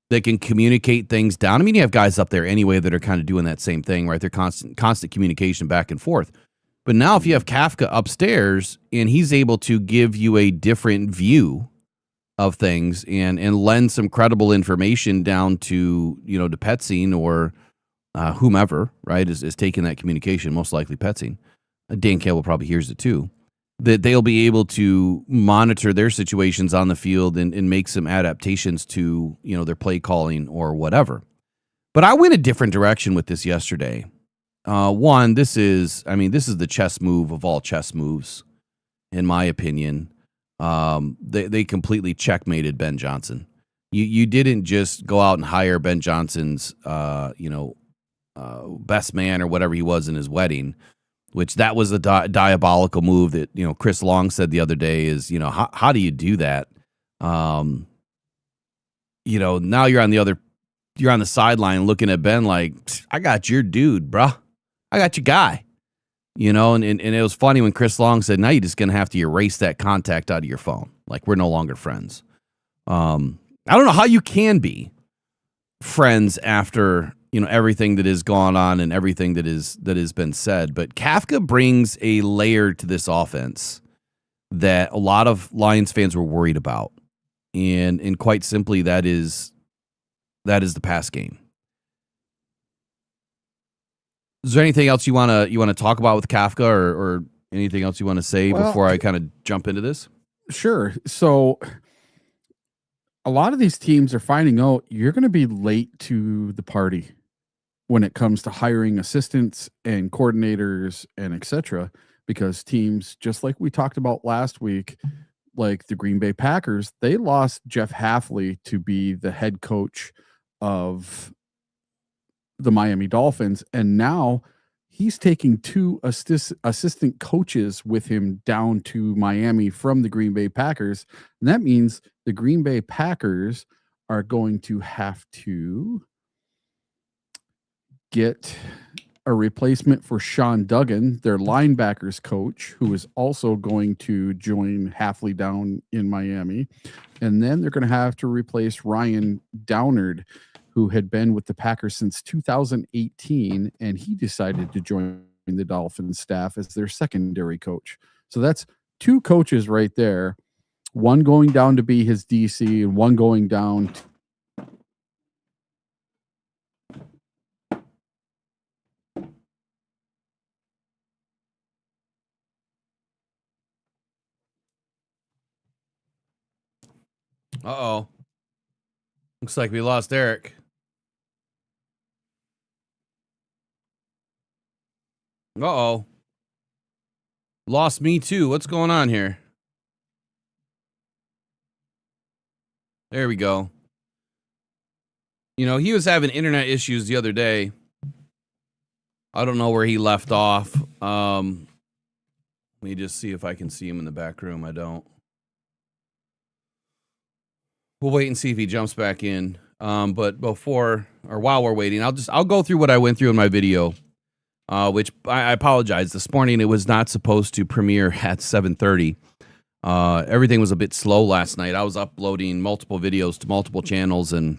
They can communicate things down. I mean, you have guys up there anyway that are kind of doing that same thing, right? They're constant communication back and forth. But now if you have Kafka upstairs and he's able to give you a different view of things and lend some credible information down to, to Petzing or whomever, right, is taking that communication, most likely Petzing. Dan Campbell probably hears it too, that they'll be able to monitor their situations on the field and make some adaptations to, their play calling or whatever. But I went a different direction with this yesterday. One, this is the chess move of all chess moves, in my opinion. They completely checkmated Ben Johnson. You didn't just go out and hire Ben Johnson's, best man or whatever he was in his wedding, which that was a diabolical move that, Chris Long said the other day is, how do you do that? Now you're on the sideline looking at Ben like, I got your dude, bruh. I got your guy. And it was funny when Chris Long said, now you're just going to have to erase that contact out of your phone. Like, we're no longer friends. I don't know how you can be friends after, everything that has gone on and everything that has been said. But Kafka brings a layer to this offense that a lot of Lions fans were worried about. And quite simply, that is the pass game. Is there anything else you want to talk about with Kafka or anything else you want to say before I kind of jump into this? Sure. So a lot of these teams are finding out you're going to be late to the party when it comes to hiring assistants and coordinators and etc. Because teams, just like we talked about last week, like the Green Bay Packers, they lost Jeff Hafley to be the head coach of the Miami Dolphins, and now he's taking two assistant coaches with him down to Miami from the Green Bay Packers. And that means the Green Bay Packers are going to have to get a replacement for Sean Duggan, their linebackers coach, who is also going to join Hafley down in Miami. And then they're going to have to replace Ryan Downard, who had been with the Packers since 2018, and he decided to join the Dolphins staff as their secondary coach. So that's two coaches right there, one going down to be his DC and one going down to Uh-oh. Looks like we lost Eric. Uh-oh. Lost me too. What's going on here? There we go. He was having internet issues the other day. I don't know where he left off. Let me just see if I can see him in the back room. I don't. We'll wait and see if he jumps back in. But while we're waiting, I'll go through what I went through in my video. Which I apologize. This morning it was not supposed to premiere at 7:30. Everything was a bit slow last night. I was uploading multiple videos to multiple channels, and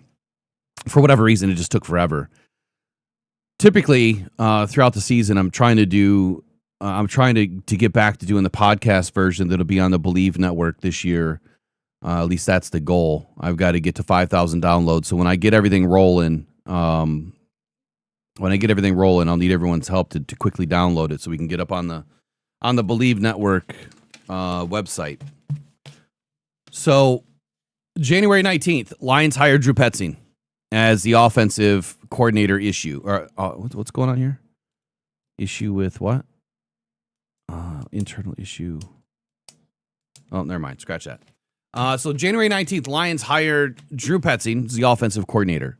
for whatever reason, it just took forever. Typically, throughout the season, I'm trying to get back to doing the podcast version that'll be on the Believe Network this year. At least that's the goal. I've got to get to 5,000 downloads. So when I get everything rolling, When I get everything rolling, I'll need everyone's help to quickly download it so we can get up on the Believe Network website. So January 19th, Lions hired Drew Petzing as the offensive coordinator issue. Or what's going on here? Issue with what? Internal issue. Oh, never mind. Scratch that. So January 19th, Lions hired Drew Petzing as the offensive coordinator.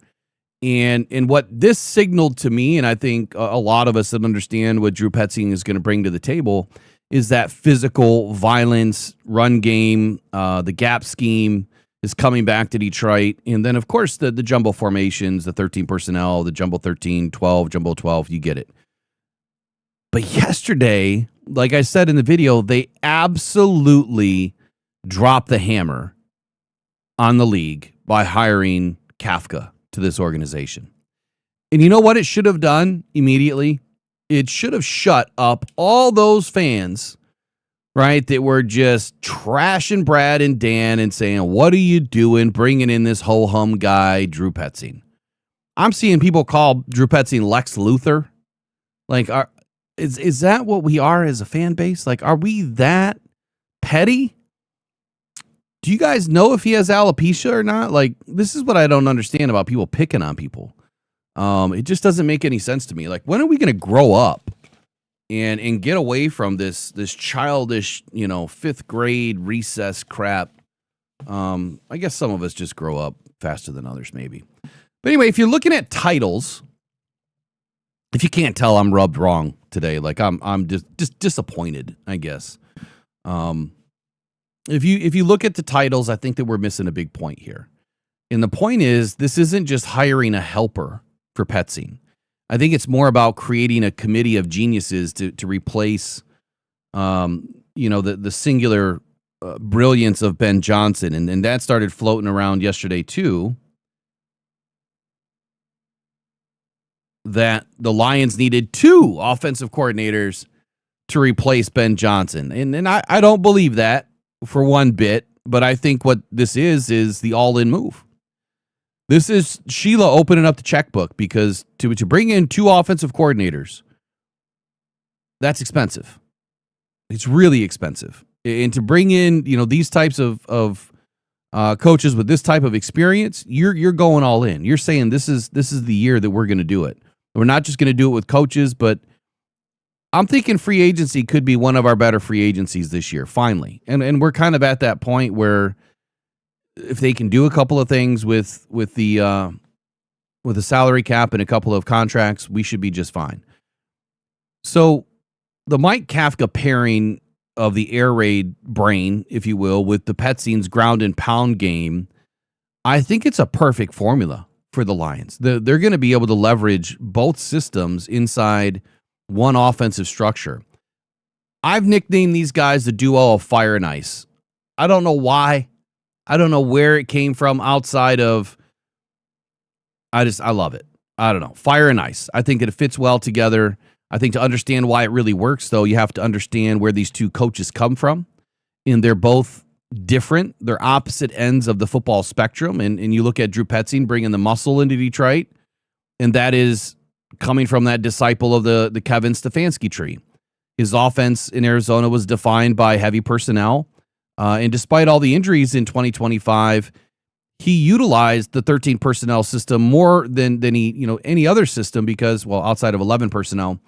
And what this signaled to me, and I think a lot of us that understand what Drew Petzing is going to bring to the table, is that physical violence, run game, the gap scheme is coming back to Detroit. And then, of course, the jumbo formations, the 13 personnel, the jumbo 13, 12, jumbo 12, you get it. But yesterday, like I said in the video, they absolutely dropped the hammer on the league by hiring Kafka to this organization. And you know what it should have done immediately? It should have shut up all those fans, right, that were just trashing Brad and Dan and saying, what are you doing bringing in this ho-hum guy, Drew Petzing? I'm seeing people call Drew Petzing Lex Luthor. Like, is that what we are as a fan base? Like, are we that petty? Do you guys know if he has alopecia or not? Like, this is what I don't understand about people picking on people. It just doesn't make any sense to me. Like, when are we going to grow up and get away from this childish, fifth grade recess crap? I guess some of us just grow up faster than others, maybe. But anyway, if you're looking at titles, if you can't tell, I'm rubbed wrong today. Like, I'm just disappointed, I guess. If you look at the titles, I think that we're missing a big point here. And the point is, this isn't just hiring a helper for Petzing. I think it's more about creating a committee of geniuses to replace, the singular brilliance of Ben Johnson. And that started floating around yesterday, too, that the Lions needed 2 offensive coordinators to replace Ben Johnson. And I don't believe that for one bit, but I think what this is the all-in move. This is Sheila opening up the checkbook, because to bring in 2 offensive coordinators, that's expensive. It's really expensive. And to bring in, these types of coaches with this type of experience, you're going all in. You're saying this is the year that we're going to do it. We're not just going to do it with coaches, but I'm thinking free agency could be one of our better free agencies this year, finally. And we're kind of at that point where if they can do a couple of things with the salary cap and a couple of contracts, we should be just fine. So the Mike Kafka pairing of the air raid brain, if you will, with the Petzing's ground and pound game, I think it's a perfect formula for the Lions. They're going to be able to leverage both systems inside one offensive structure. I've nicknamed these guys the duo of fire and ice. I don't know why. I don't know where it came from outside of, I love it. I don't know. Fire and ice. I think that it fits well together. I think to understand why it really works, though, you have to understand where these 2 coaches come from. And they're both different. They're opposite ends of the football spectrum. And you look at Drew Petzing bringing the muscle into Detroit, and that is coming from that disciple of the Kevin Stefanski tree. His offense in Arizona was defined by heavy personnel. And despite all the injuries in 2025, he utilized the 13 personnel system more than he, any other system because, well, outside of 11 personnel,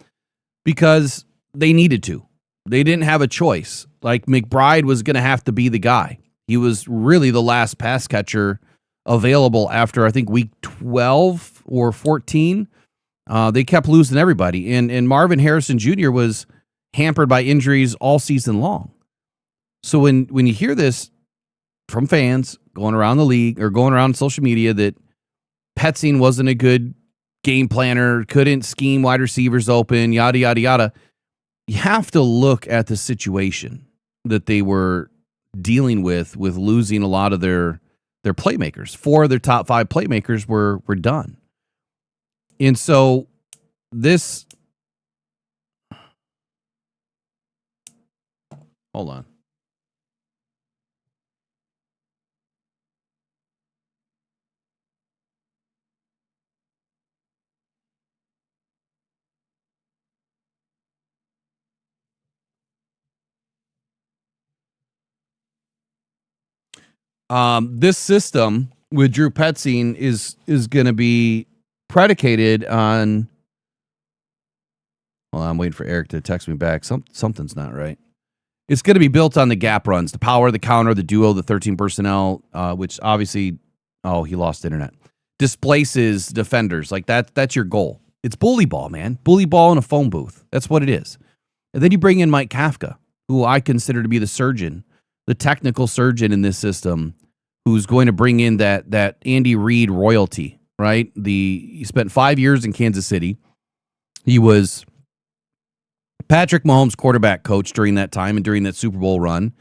because they needed to. They didn't have a choice. Like, McBride was going to have to be the guy. He was really the last pass catcher available after, I think, week 12 or 14. They kept losing everybody. And Marvin Harrison Jr. was hampered by injuries all season long. So when you hear this from fans going around the league or going around social media that Petzing wasn't a good game planner, couldn't scheme wide receivers open, yada, yada, yada, you have to look at the situation that they were dealing with losing a lot of their playmakers. 4 of their top 5 playmakers were done. And so this, hold on. This system with Drew Petzing is going to be predicated on. Well, I'm waiting for Eric to text me back. Something's not right. It's going to be built on the gap runs, the power, the counter, the duo, the 13 personnel, which obviously, he lost internet, displaces defenders. Like that's your goal. It's bully ball, man. Bully ball in a phone booth. That's what it is. And then you bring in Mike Kafka, who I consider to be the surgeon, the technical surgeon in this system, who's going to bring in that Andy Reid royalty, right? He spent 5 years in Kansas City. He was Patrick Mahomes' quarterback coach during that time and during that Super Bowl run.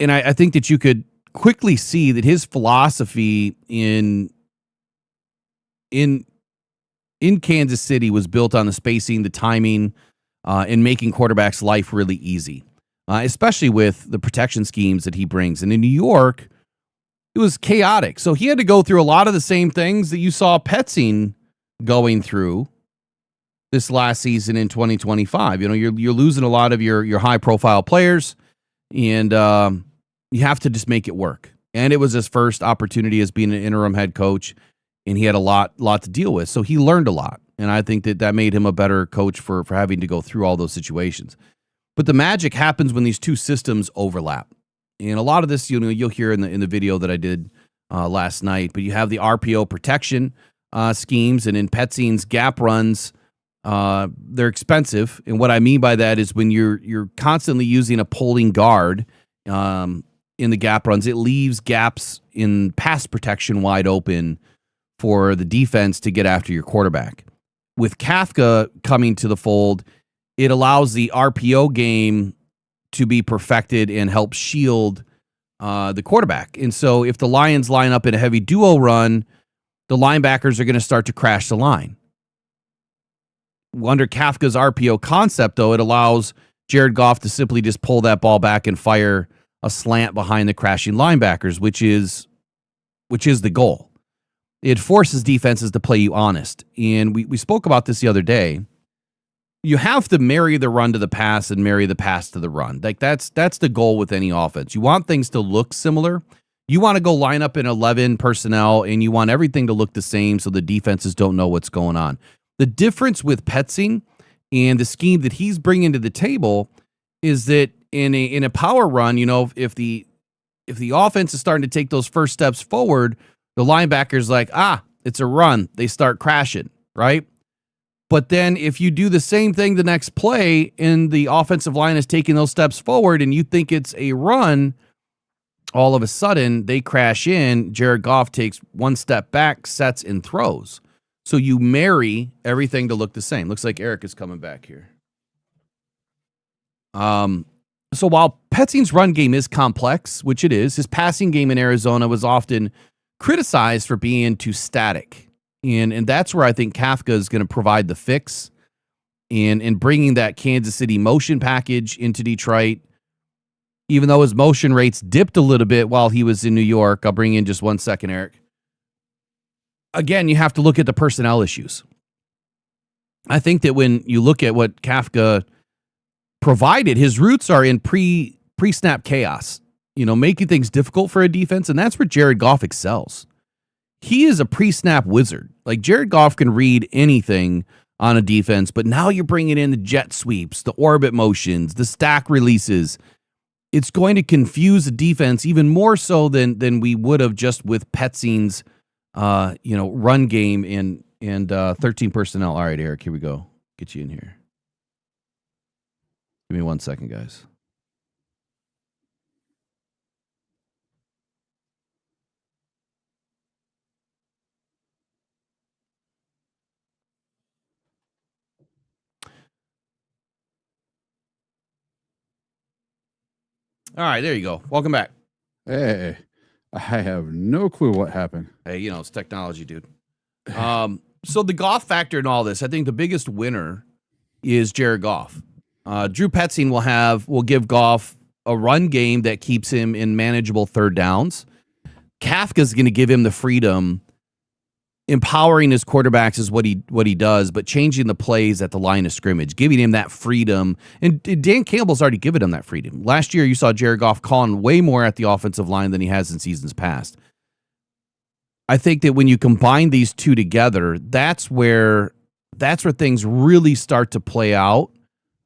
And I think that you could quickly see that his philosophy in Kansas City was built on the spacing, the timing, and making quarterbacks' life really easy, especially with the protection schemes that he brings. And in New York, it was chaotic. So he had to go through a lot of the same things that you saw Petzing going through this last season in 2025. You know, you're losing a lot of your high profile players, and you have to just make it work. And it was his first opportunity as being an interim head coach, and he had a lot to deal with. So he learned a lot, and I think that made him a better coach for having to go through all those situations. But the magic happens when these two systems overlap, and a lot of this, you'll hear in the video that I did last night. But you have the RPO protection schemes, and in Petzing's gap runs. They're expensive, and what I mean by that is when you're constantly using a pulling guard in the gap runs, it leaves gaps in pass protection wide open for the defense to get after your quarterback. With Kafka coming to the fold, it allows the RPO game to be perfected and help shield the quarterback. And so if the Lions line up in a heavy duo run, the linebackers are going to start to crash the line. Under Kafka's RPO concept, though, it allows Jared Goff to simply just pull that ball back and fire a slant behind the crashing linebackers, which is the goal. It forces defenses to play you honest. And we spoke about this the other day. You have to marry the run to the pass and marry the pass to the run. Like that's the goal with any offense. You want things to look similar. You want to go line up in 11 personnel, and you want everything to look the same so the defenses don't know what's going on. The difference with Petzing and the scheme that he's bringing to the table is that in a power run, if the offense is starting to take those first steps forward, the linebacker's like, it's a run. They start crashing, right? But then if you do the same thing the next play and the offensive line is taking those steps forward and you think it's a run, all of a sudden they crash in. Jared Goff takes one step back, sets, and throws. So you marry everything to look the same. Looks like Eric is coming back here. So while Petzing's run game is complex, which it is, his passing game in Arizona was often criticized for being too static. And that's where I think Kafka is going to provide the fix in bringing that Kansas City motion package into Detroit. Even though his motion rates dipped a little bit while he was in New York. I'll bring in just 1 second, Eric. Again, you have to look at the personnel issues. I think that when you look at what Kafka provided, his roots are in pre-snap chaos, making things difficult for a defense, and that's where Jared Goff excels. He is a pre-snap wizard. Like Jared Goff can read anything on a defense, but now you're bringing in the jet sweeps, the orbit motions, the stack releases. It's going to confuse the defense even more so than we would have just with Petzing's run game and 13 personnel. All right, Eric, here we go. Get you in here. Give me 1 second, guys. All right, there you go. Welcome back. Hey, I have no clue what happened. Hey, it's technology, dude. So the Goff factor in all this, I think the biggest winner is Jared Goff. Drew Petzing will give Goff a run game that keeps him in manageable third downs. Kafka's going to give him the freedom empowering his quarterbacks is what he does, but changing the plays at the line of scrimmage, giving him that freedom. And Dan Campbell's already given him that freedom. Last year, you saw Jared Goff calling way more at the offensive line than he has in seasons past. I think that when you combine these two together, that's where things really start to play out.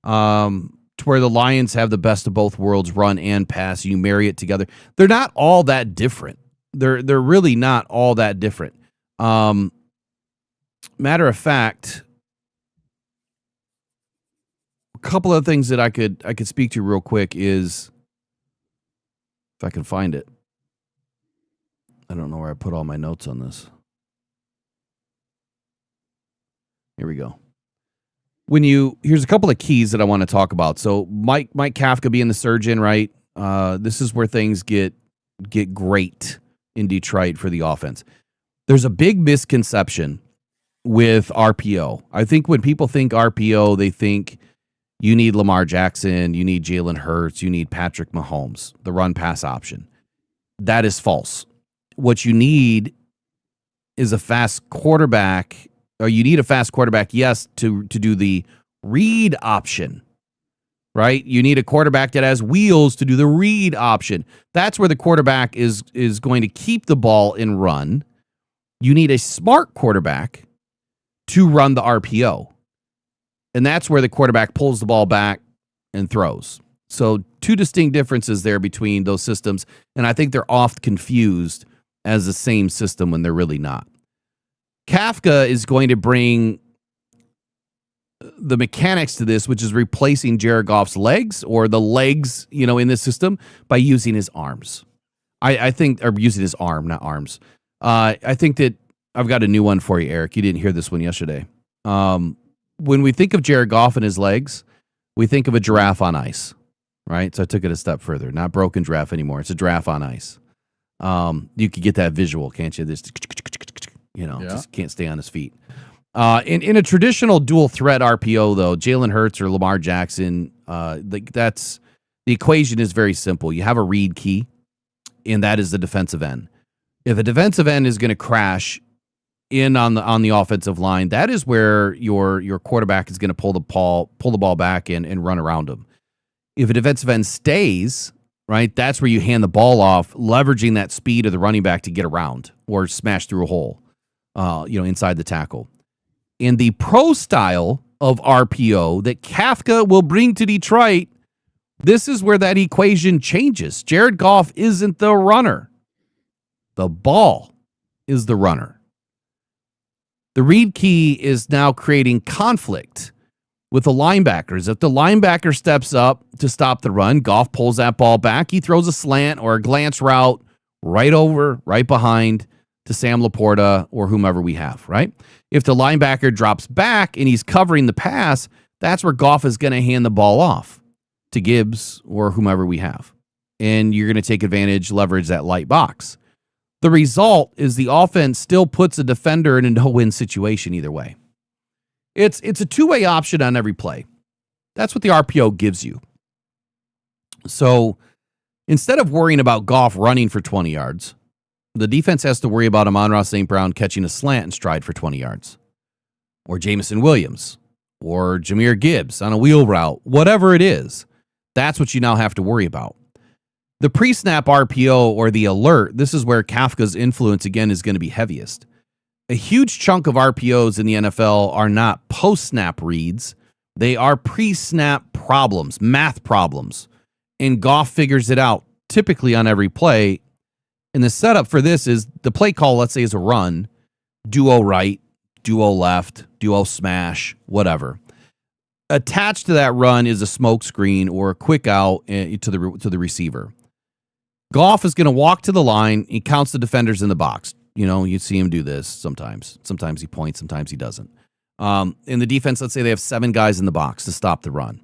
To where the Lions have the best of both worlds, run and pass. You marry it together. They're not all that different. They're really not all that different. Matter of fact, a couple of things that I could speak to real quick is, if I can find it. I don't know where I put all my notes on this. Here we go. Here's a couple of keys that I want to talk about. So Mike Kafka being the surgeon, right? This is where things get great in Detroit for the offense. There's a big misconception with RPO. I think when people think RPO, they think you need Lamar Jackson, you need Jalen Hurts, you need Patrick Mahomes, the run-pass option. That is false. What you need is a fast quarterback, or you need a fast quarterback, yes, to do the read option, right? You need a quarterback that has wheels to do the read option. That's where the quarterback is going to keep the ball and run. You need a smart quarterback to run the RPO. And that's where the quarterback pulls the ball back and throws. So two distinct differences there between those systems, and I think they're oft confused as the same system when they're really not. Kafka is going to bring the mechanics to this, which is replacing Jared Goff's legs, or the legs, in this system, by using his arms. I think, or using his arm, not arms. I think that I've got a new one for you, Eric. You didn't hear this one yesterday. When we think of Jared Goff and his legs, we think of a giraffe on ice, right? So I took it a step further. Not broken giraffe anymore. It's a giraffe on ice. You could get that visual, can't you? This, just can't stay on his feet. In a traditional dual threat RPO, though, Jalen Hurts or Lamar Jackson, the equation is very simple. You have a read key, and that is the defensive end. If a defensive end is going to crash in on the offensive line, that is where your quarterback is going to pull the ball back and run around him. If a defensive end stays, right, that's where you hand the ball off, leveraging that speed of the running back to get around or smash through a hole, inside the tackle. In the pro style of RPO that Kafka will bring to Detroit, this is where that equation changes. Jared Goff isn't the runner. The ball is the runner. The read key is now creating conflict with the linebackers. If the linebacker steps up to stop the run, Goff pulls that ball back. He throws a slant or a glance route right behind to Sam Laporta or whomever we have, right? If the linebacker drops back and he's covering the pass, that's where Goff is going to hand the ball off to Gibbs or whomever we have. And you're going to take advantage, leverage that light box. The result is the offense still puts a defender in a no-win situation either way. It's a two-way option on every play. That's what the RPO gives you. So instead of worrying about Goff running for 20 yards, the defense has to worry about Amon-Ra St. Brown catching a slant and stride for 20 yards. Or Jameson Williams. Or Jahmyr Gibbs on a wheel route. Whatever it is, that's what you now have to worry about. The pre-snap RPO or the alert, this is where Kafka's influence, again, is going to be heaviest. A huge chunk of RPOs in the NFL are not post-snap reads. They are pre-snap problems, math problems. And Goff figures it out typically on every play. And the setup for this is the play call, let's say, is a run, duo right, duo left, duo smash, whatever. Attached to that run is a smoke screen or a quick out to the receiver. Goff is going to walk to the line. He counts the defenders in the box. You see him do this sometimes. Sometimes he points, sometimes he doesn't. In the defense, let's say they have 7 guys in the box to stop the run.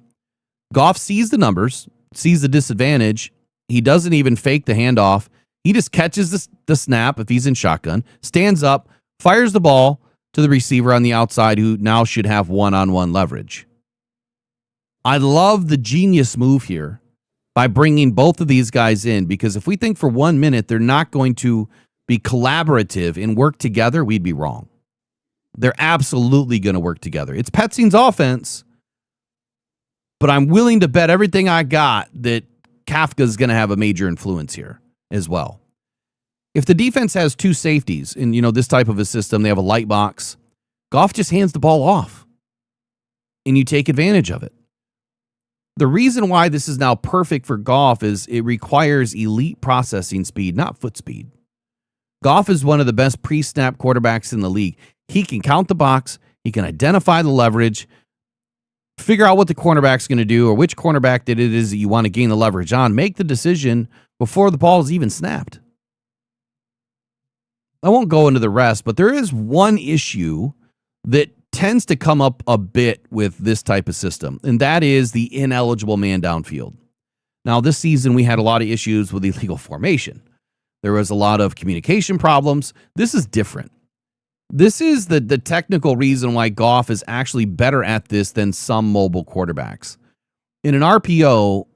Goff sees the numbers, sees the disadvantage. He doesn't even fake the handoff. He just catches the snap if he's in shotgun, stands up, fires the ball to the receiver on the outside who now should have one-on-one leverage. I love the genius move here by bringing both of these guys in, because if we think for 1 minute they're not going to be collaborative and work together, we'd be wrong. They're absolutely going to work together. It's Petzine's offense, but I'm willing to bet everything I got that Kafka's going to have a major influence here as well. If the defense has two safeties in, this type of a system, they have a light box, Goff just hands the ball off and you take advantage of it. The reason why this is now perfect for Goff is it requires elite processing speed, not foot speed. Goff is one of the best pre-snap quarterbacks in the league. He can count the box. He can identify the leverage, figure out what the cornerback's going to do or which cornerback that it is that you want to gain the leverage on, make the decision before the ball is even snapped. I won't go into the rest, but there is one issue that tends to come up a bit with this type of system, and that is the ineligible man downfield. Now, this season, we had a lot of issues with illegal formation. There was a lot of communication problems. This is different. This is the technical reason why Goff is actually better at this than some mobile quarterbacks. In an RPO,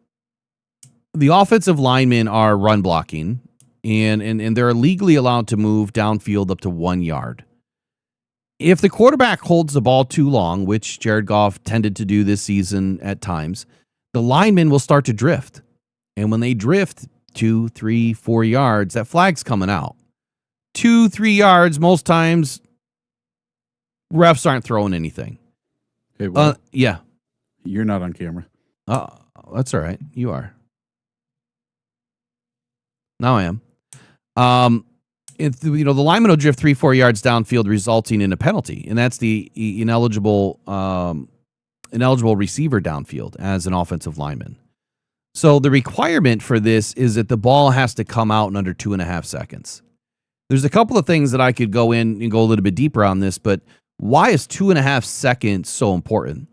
the offensive linemen are run blocking, and they're legally allowed to move downfield up to 1 yard. If the quarterback holds the ball too long, which Jared Goff tended to do this season at times, the linemen will start to drift. And when they drift 2, 3, 4 yards, that flag's coming out. 2, 3 yards, most times, refs aren't throwing anything. Hey, well, yeah. you're not on camera. That's all right. You are. Now I am. The lineman will drift 3, 4 yards downfield, resulting in a penalty, and that's the ineligible receiver downfield as an offensive lineman. So the requirement for this is that the ball has to come out in under 2.5 seconds. There's a couple of things that I could go in and go a little bit deeper on this, but why is 2.5 seconds so important?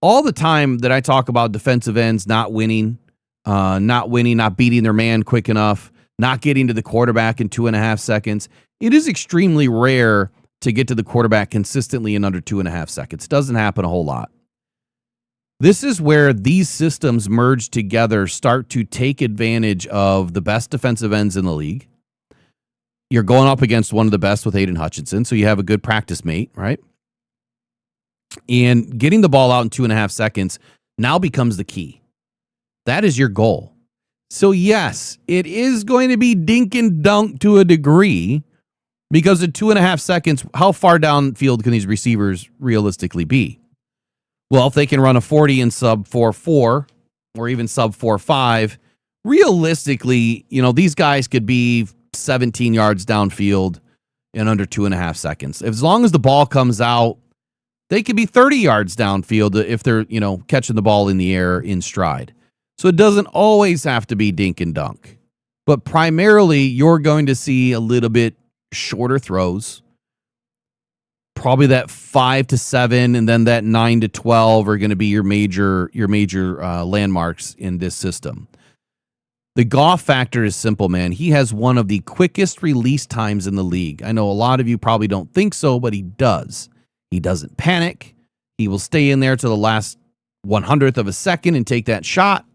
All the time that I talk about defensive ends not winning, not beating their man quick enough, not getting to the quarterback in 2.5 seconds, it is extremely rare to get to the quarterback consistently in under 2.5 seconds. It doesn't happen a whole lot. This is where these systems merge together, start to take advantage of the best defensive ends in the league. You're going up against one of the best with Aiden Hutchinson, so you have a good practice mate, right? And getting the ball out in 2.5 seconds now becomes the key. That is your goal. So yes, it is going to be dink and dunk to a degree because at 2.5 seconds, how far downfield can these receivers realistically be? Well, if they can run a 40 in sub 4.4 or even sub 4.5, realistically, these guys could be 17 yards downfield in under 2.5 seconds. As long as the ball comes out, they could be 30 yards downfield if they're, catching the ball in the air in stride. So it doesn't always have to be dink and dunk. But primarily, you're going to see a little bit shorter throws. Probably that 5 to 7 and then that 9 to 12 are going to be your major landmarks in this system. The Goff factor is simple, man. He has one of the quickest release times in the league. I know a lot of you probably don't think so, but he does. He doesn't panic. He will stay in there to the last 100th of a second and take that shot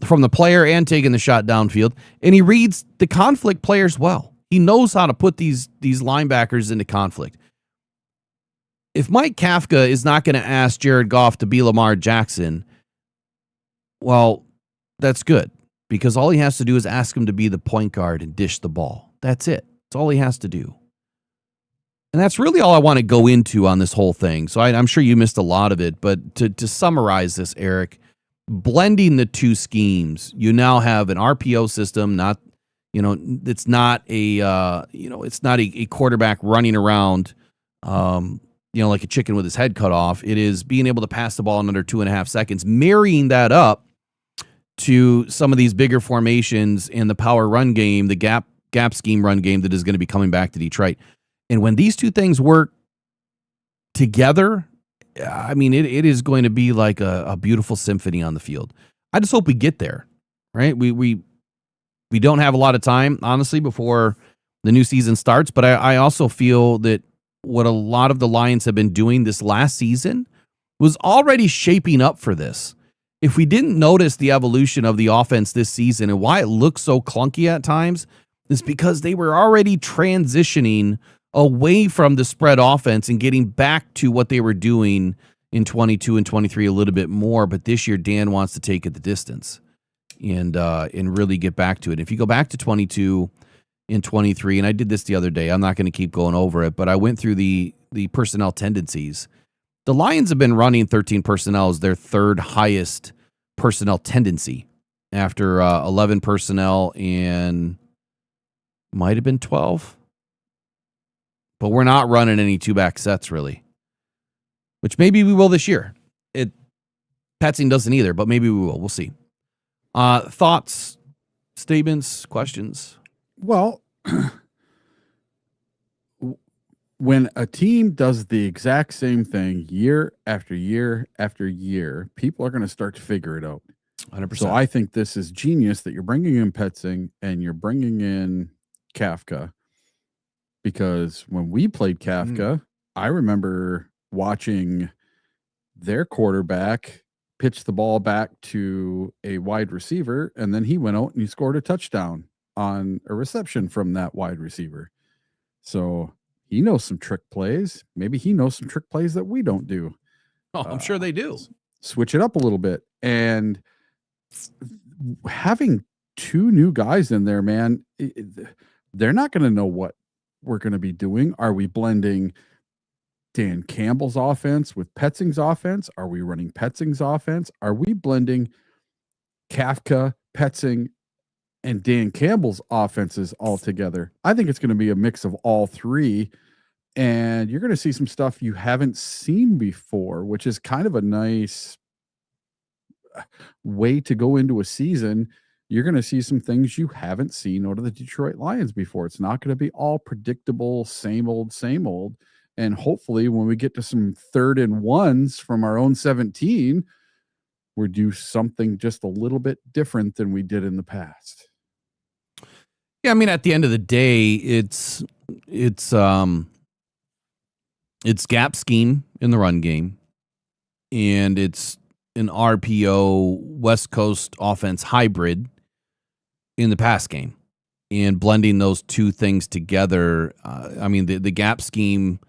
from the player and taking the shot downfield. And he reads the conflict players well. He knows how to put these linebackers into conflict. If Mike Kafka is not going to ask Jared Goff to be Lamar Jackson, well, that's good, because all he has to do is ask him to be the point guard and dish the ball. That's it. That's all he has to do. And that's really all I want to go into on this whole thing. So I'm sure you missed a lot of it, but to summarize this, Eric, blending the two schemes, you now have an RPO system, it's not a quarterback running around, like a chicken with his head cut off. It is being able to pass the ball in under 2.5 seconds, marrying that up to some of these bigger formations in the power run game, the gap scheme run game that is going to be coming back to Detroit. And when these two things work together, it is going to be like a beautiful symphony on the field. I just hope we get there, right? We don't have a lot of time, honestly, before the new season starts, but I also feel that what a lot of the Lions have been doing this last season was already shaping up for this. If we didn't notice the evolution of the offense this season and why it looks so clunky at times, is because they were already transitioning away from the spread offense and getting back to what they were doing in 22 and 23 a little bit more. But this year, Dan wants to take it the distance and really get back to it. If you go back to 22 and 23, and I did this the other day, I'm not going to keep going over it, but I went through the personnel tendencies. The Lions have been running 13 personnel as their third highest personnel tendency after 11 personnel and might have been 12. But we're not running any two-back sets, really, which maybe we will this year. Petzing doesn't either, but maybe we will. We'll see. Thoughts, statements, questions? Well, when a team does the exact same thing year after year after year, people are going to start to figure it out. 100%. So I think this is genius that you're bringing in Petzing and you're bringing in Kafka, because when we played Kafka, I remember watching their quarterback pitch the ball back to a wide receiver, and then he went out and he scored a touchdown on a reception from that wide receiver. So he knows some trick plays. Maybe he knows some trick plays that we don't do. Oh, I'm sure they do. Switch it up a little bit. And having two new guys in there, man, they're not going to know what we're going to be doing. Are we blending Dan Campbell's offense with Petzing's offense? Are we running Petzing's offense? Are we blending Kafka, Petzing, and Dan Campbell's offenses all together? I think it's going to be a mix of all three, and you're going to see some stuff you haven't seen before, which is kind of a nice way to go into a season. You're going to see some things you haven't seen out of the Detroit Lions before. It's not going to be all predictable, same old. And hopefully when we get to some 3rd and 1s from our own 17, we'll do something just a little bit different than we did in the past. Yeah, I mean, at the end of the day, it's gap scheme in the run game, and it's an RPO West Coast offense hybrid in the pass game, and blending those two things together. I mean, the gap scheme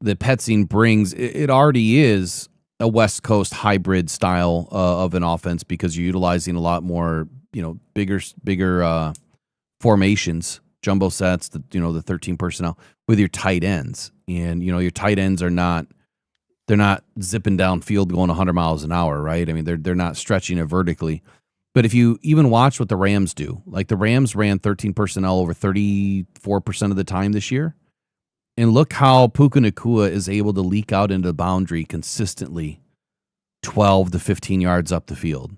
that Petzing brings, it already is a West Coast hybrid style of an offense, because you're utilizing a lot more, bigger formations, jumbo sets, the 13 personnel with your tight ends. And, your tight ends they're not zipping downfield going 100 miles an hour, right? I mean, they're not stretching it vertically. But if you even watch what the Rams do, like the Rams ran 13 personnel over 34% of the time this year. And look how Puka Nacua is able to leak out into the boundary consistently 12 to 15 yards up the field.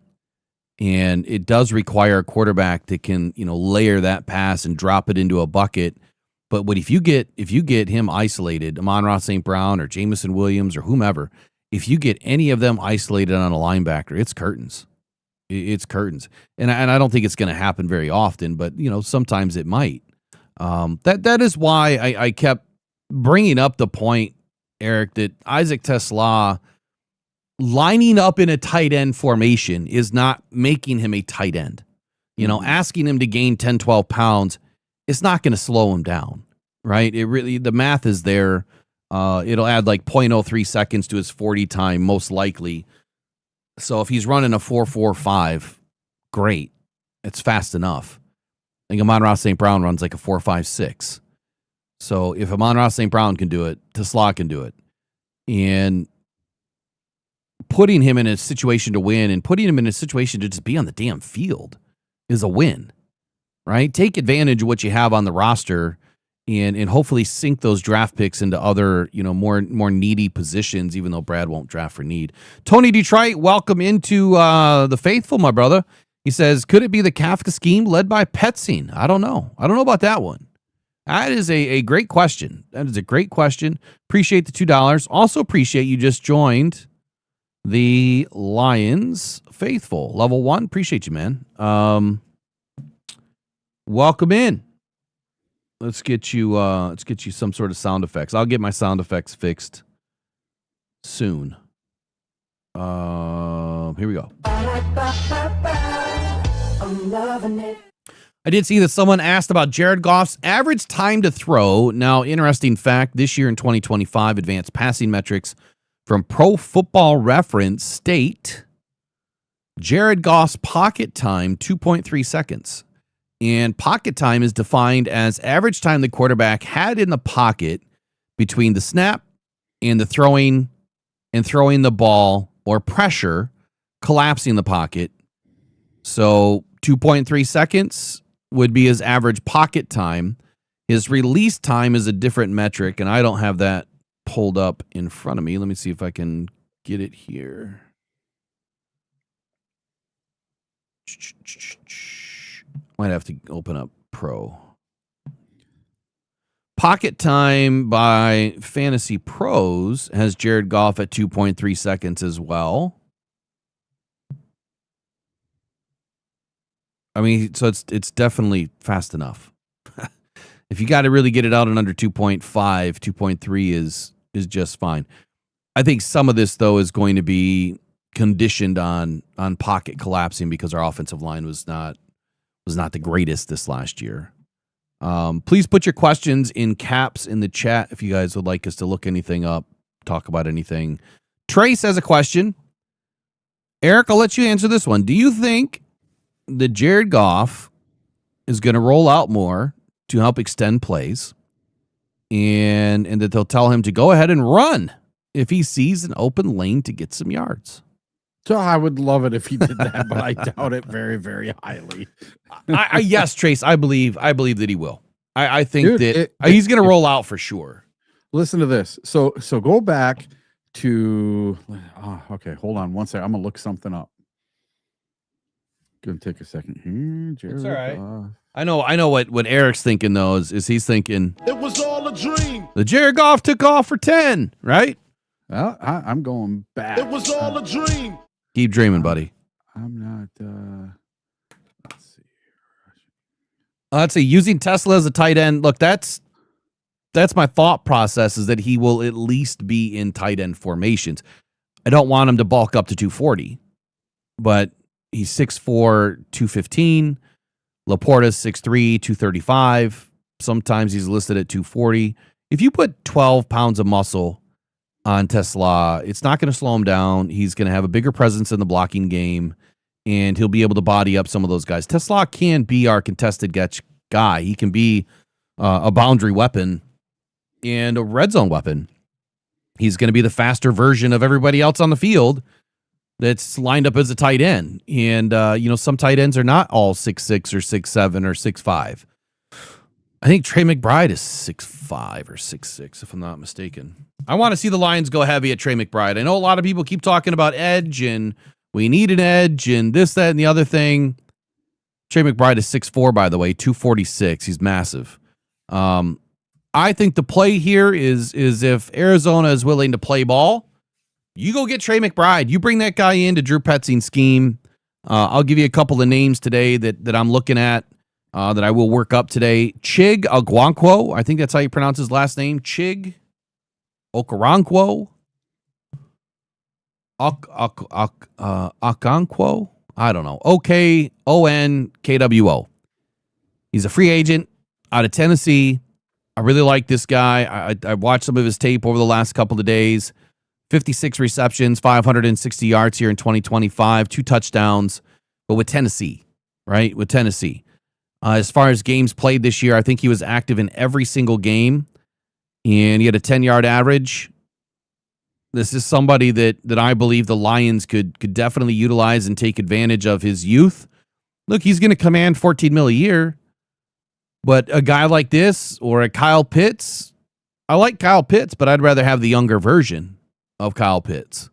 And it does require a quarterback that can, layer that pass and drop it into a bucket. But if you get him isolated, Amon-Ra St. Brown or Jamison Williams or whomever, if you get any of them isolated on a linebacker, it's curtains. It's curtains. And I don't think it's going to happen very often, but, sometimes it might. That is why I kept bringing up the point, Eric, that Isaac TeSlaa lining up in a tight end formation is not making him a tight end. Asking him to gain 10, 12 pounds, it's not going to slow him down, right? The math is there. It'll add like 0.03 seconds to his 40 time, most likely. So if he's running a 4.45, great. It's fast enough. I think Amon-Ra St. Brown runs like a 4.56. So if Amon-Ra St. Brown can do it, TeSlaa can do it. And putting him in a situation to win and putting him in a situation to just be on the damn field is a win, right? Take advantage of what you have on the roster and hopefully sink those draft picks into other, more needy positions, even though Brad won't draft for need. Tony Detroit, welcome into the faithful, my brother. He says, could it be the Kafka scheme led by Petzing? I don't know. I don't know about that one. That is a great question. That is a great question. Appreciate the $2. Also appreciate you just joined the Lions faithful. Level 1. Appreciate you, man. Welcome in. Let's get you some sort of sound effects. I'll get my sound effects fixed soon. Here we go. I'm loving it. I did see that someone asked about Jared Goff's average time to throw. Now, interesting fact, this year in 2025, advanced passing metrics from Pro Football Reference state Jared Goff's pocket time, 2.3 seconds. And pocket time is defined as average time the quarterback had in the pocket between the snap and the throwing the ball or pressure, collapsing the pocket. So 2.3 seconds would be his average pocket time. His release time is a different metric, and I don't have that pulled up in front of me. Let me see if I can get it here. Might have to open up Pro. Pocket time by Fantasy Pros has Jared Goff at 2.3 seconds as well. I mean, so it's definitely fast enough. If you got to really get it out in under 2.5, 2.3 is just fine. I think some of this, though, is going to be conditioned on pocket collapsing because our offensive line was not the greatest this last year. Please put your questions in caps in the chat if you guys would like us to look anything up, talk about anything. Trace has a question. Eric, I'll let you answer this one. Do you think that Jared Goff is going to roll out more to help extend plays and that they'll tell him to go ahead and run if he sees an open lane to get some yards? So I would love it if he did that, but I doubt it very, very highly. Yes, Trace, I believe that he will. I think he's going to roll out for sure. Listen to this. So go back to. Okay, hold on one second. I'm gonna look something up. Gonna take a second here. Jared, it's all right. I know what Eric's thinking though is he's thinking It was all a dream. the Jared Goff took off for 10, right? Well, I'm going back. It was all a dream. Keep dreaming, buddy. I'm not. Let's see. Let's see. Using Tesla as a tight end. Look, that's my thought process is that he will at least be in tight end formations. I don't want him to bulk up to 240, but he's 6'4", 215. Laporta's 6'3", 235. Sometimes he's listed at 240. If you put 12 pounds of muscle on Tesla, it's not going to slow him down. He's going to have a bigger presence in the blocking game, and he'll be able to body up some of those guys. Tesla can be our contested catch guy. He can be a boundary weapon and a red zone weapon. He's going to be the faster version of everybody else on the field that's lined up as a tight end. And, some tight ends are not all 6'6" or 6'7" or 6'5". I think Trey McBride is 6'5" or 6'6", if I'm not mistaken. I want to see the Lions go heavy at Trey McBride. I know a lot of people keep talking about edge, and we need an edge, and this, that, and the other thing. Trey McBride is 6'4", by the way, 246. He's massive. I think the play here is if Arizona is willing to play ball, you go get Trey McBride. You bring that guy into Drew Petzing's scheme. I'll give you a couple of names today that I'm looking at that I will work up today. Chig Okonkwo. I think that's how you pronounce his last name. Chig Okoronkwo. Okonkwo. I don't know. Okonkwo. He's a free agent out of Tennessee. I really like this guy. I watched some of his tape over the last couple of days. 56 receptions, 560 yards here in 2025, 2 touchdowns, but with Tennessee, right? With Tennessee. As far as games played this year, I think he was active in every single game, and he had a 10-yard average. This is somebody that I believe the Lions could definitely utilize and take advantage of his youth. Look, he's going to command $14 million a year, but a guy like this or a Kyle Pitts, I like Kyle Pitts, but I'd rather have the younger version of Kyle Pitts.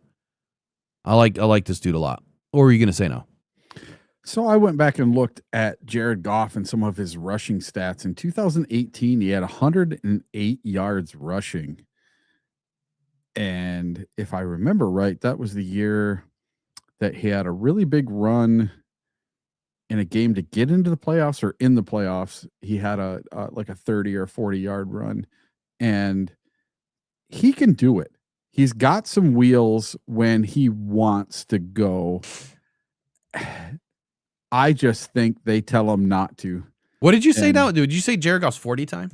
I like this dude a lot. Or were you going to say no? So I went back and looked at Jared Goff and some of his rushing stats. In 2018, he had 108 yards rushing. And if I remember right, that was the year that he had a really big run in a game to get into the playoffs or in the playoffs. He had like a 30 or 40-yard run, and he can do it. He's got some wheels when he wants to go. I just think they tell him not to. What did you say And- now? Did you say Jared Goff's 40 time?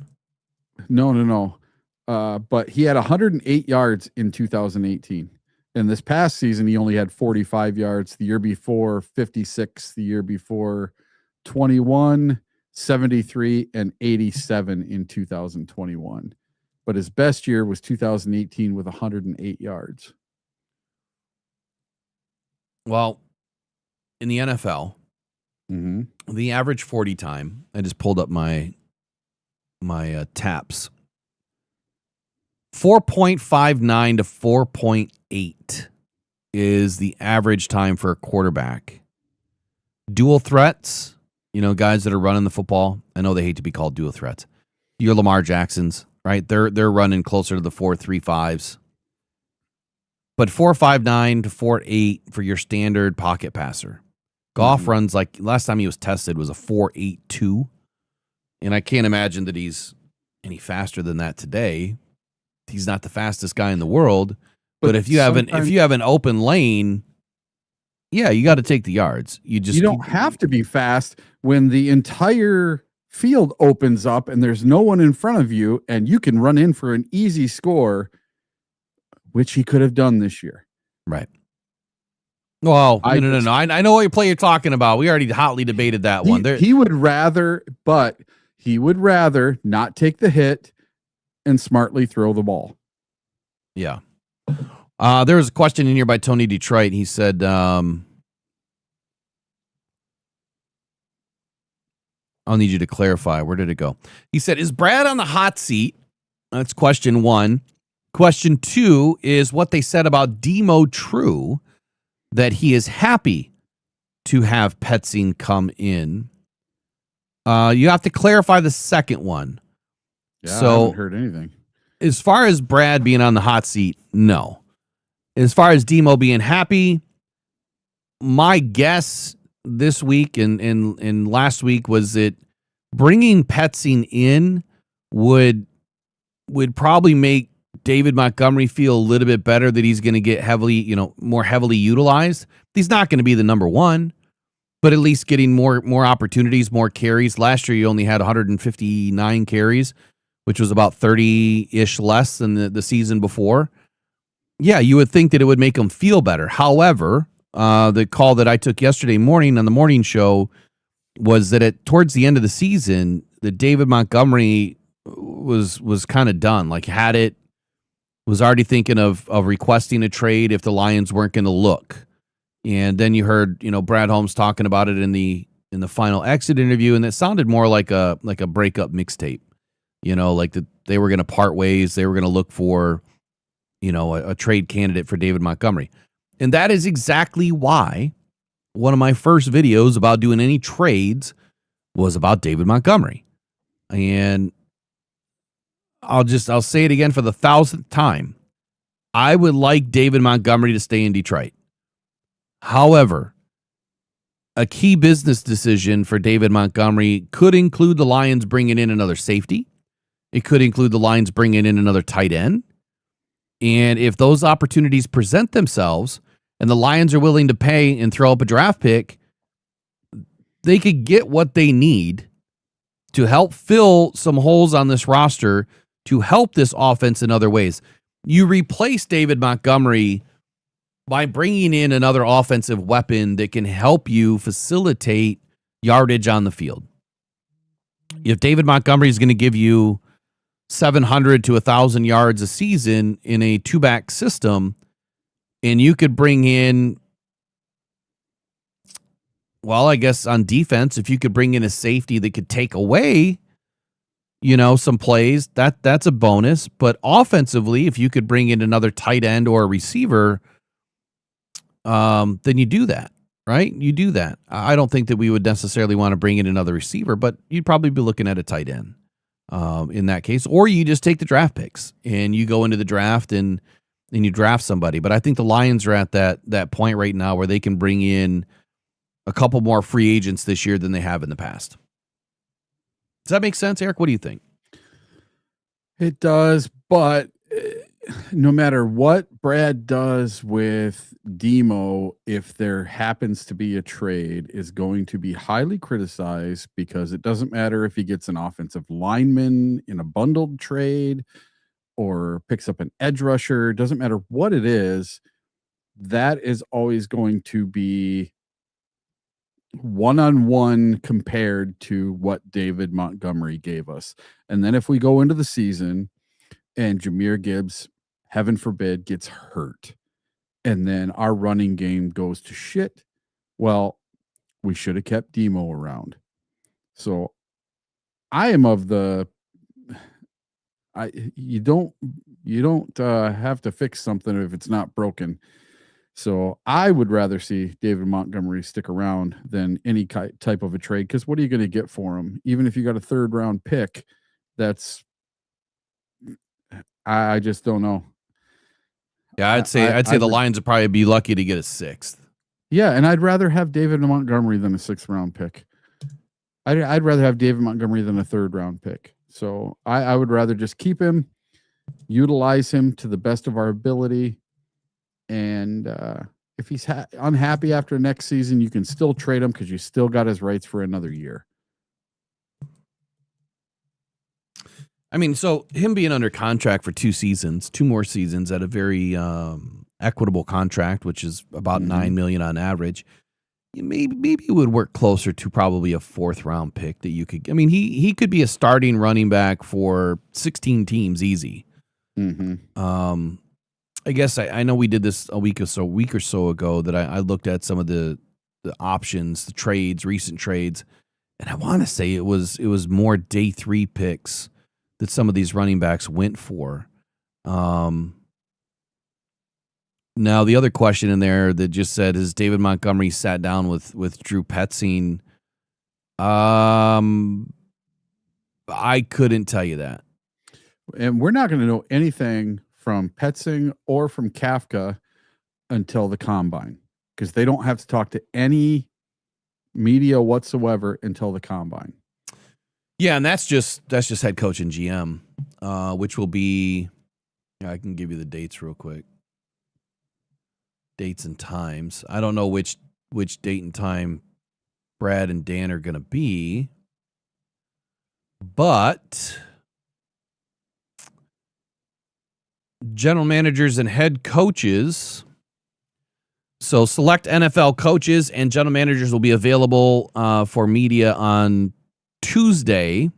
No. But he had 108 yards in 2018. And this past season, he only had 45 yards. The year before, 56. The year before, 21, 73, and 87 in 2021. But his best year was 2018 with 108 yards. Well, in the NFL, Mm-hmm. the average 40 time, I just pulled up my taps. 4.59 to 4.8 is the average time for a quarterback. Dual threats, guys that are running the football. I know they hate to be called dual threats. Your Lamar Jacksons, right? They're running closer to the 4.35s. But 4.59 to 4.8 for your standard pocket passer. Goff runs like last time he was tested was a 4.82. And I can't imagine that he's any faster than that today. He's not the fastest guy in the world. But if you have an open lane, yeah, you got to take the yards. You don't have to be fast when the entire field opens up and there's no one in front of you and you can run in for an easy score, which he could have done this year. Right. Well, no. I know what play you're talking about. We already hotly debated that one. He would rather not take the hit and smartly throw the ball. Yeah. There was a question in here by Tony Detroit. He said, I'll need you to clarify. Where did it go? He said, is Brad on the hot seat? That's question one. Question two is what they said about Demo true, that he is happy to have Petzing come in. You have to clarify the second one. Yeah, so, I haven't heard anything. As far as Brad being on the hot seat, no. As far as Demo being happy, my guess this week and last week was that bringing Petzing in would probably make David Montgomery feel a little bit better that he's going to get more heavily utilized. He's not going to be the number one, but at least getting more opportunities, more carries. Last year, you only had 159 carries, which was about 30-ish less than the season before. Yeah, you would think that it would make him feel better. However, the call that I took yesterday morning on the morning show was that towards the end of the season, that David Montgomery was kind of done. Like was already thinking of requesting a trade if the Lions weren't going to look. And then you heard, Brad Holmes talking about it in the final exit interview, and it sounded more like a breakup mixtape. Like that they were going to part ways. They were going to look for, a trade candidate for David Montgomery. And that is exactly why one of my first videos about doing any trades was about David Montgomery. And I'll say it again for the 1,000th time. I would like David Montgomery to stay in Detroit. However, a key business decision for David Montgomery could include the Lions bringing in another safety. It could include the Lions bringing in another tight end. And if those opportunities present themselves and the Lions are willing to pay and throw up a draft pick, they could get what they need to help fill some holes on this roster, to help this offense in other ways. You replace David Montgomery by bringing in another offensive weapon that can help you facilitate yardage on the field. If David Montgomery is going to give you 700 to 1,000 yards a season in a two-back system, and you could bring in, well, I guess on defense, if you could bring in a safety that could take away, some plays, that's a bonus. But offensively, if you could bring in another tight end or a receiver, then you do that, right? You do that. I don't think that we would necessarily want to bring in another receiver, but you'd probably be looking at a tight end in that case. Or you just take the draft picks and you go into the draft and you draft somebody. But I think the Lions are at that point right now where they can bring in a couple more free agents this year than they have in the past. Does that make sense, Eric? What do you think? It does, but no matter what Brad does with Demo, if there happens to be a trade, is going to be highly criticized because it doesn't matter if he gets an offensive lineman in a bundled trade or picks up an edge rusher, doesn't matter what it is, that is always going to be one-on-one compared to what David Montgomery gave us. And then if we go into the season and Jahmyr Gibbs, heaven forbid, gets hurt, and then our running game goes to shit, well, we should have kept Demo around. So I am of the you don't have to fix something if it's not broken. So I would rather see David Montgomery stick around than any type of a trade, because what are you going to get for him? Even if you got a 3rd round pick, that's I just don't know. Yeah, I'd say the Lions would probably be lucky to get a 6th. Yeah, and I'd rather have David Montgomery than a 6th round pick. I'd rather have David Montgomery than a 3rd round pick. So I would rather just keep him, utilize him to the best of our ability. And if he's unhappy after next season, you can still trade him because you still got his rights for another year. I mean, so him being under contract for 2 more seasons at a very equitable contract, which is about $9 million on average, maybe it would work closer to probably a 4th round pick that you could. I mean, he could be a starting running back for 16 teams easy. I guess I know we did this a week or so ago that I looked at some of the options, the trades, recent trades, and I want to say it was more day 3 picks that some of these running backs went for. Now the other question in there that just said, has David Montgomery sat down with Drew Petzing? I couldn't tell you that. And we're not going to know anything from Petzing or from Kafka until the combine, because they don't have to talk to any media whatsoever until the combine. Yeah, and that's just head coach and GM, which will be. I can give you the dates real quick. Dates and times. I don't know which date and time Brad and Dan are going to be, but general managers and head coaches. So select NFL coaches and general managers will be available for media on Tuesday,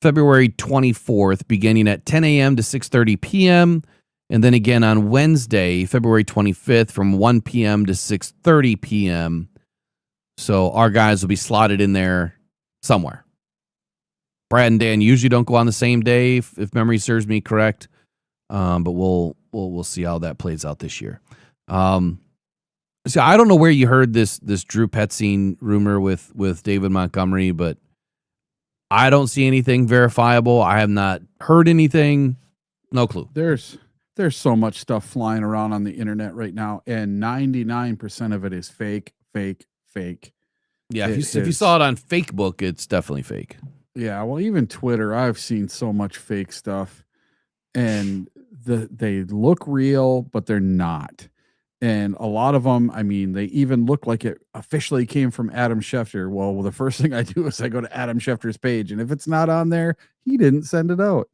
February 24th, beginning at 10 a.m. to 6:30 p.m., and then again on Wednesday, February 25th, from 1 p.m. to 6:30 p.m. So our guys will be slotted in there somewhere. Brad and Dan usually don't go on the same day, if memory serves me correct. But we'll see how that plays out this year. So I don't know where you heard this Drew Petzing rumor with David Montgomery, but I don't see anything verifiable. I have not heard anything. No clue. There's so much stuff flying around on the internet right now, and 99% of it is fake. Yeah, if you saw it on Facebook, it's definitely fake. Yeah, well, even Twitter, I've seen so much fake stuff, and they look real, but they're not. And a lot of them, I mean, they even look like it officially came from Adam Schefter. Well, the first thing I do is I go to Adam Schefter's page, and if it's not on there, he didn't send it out.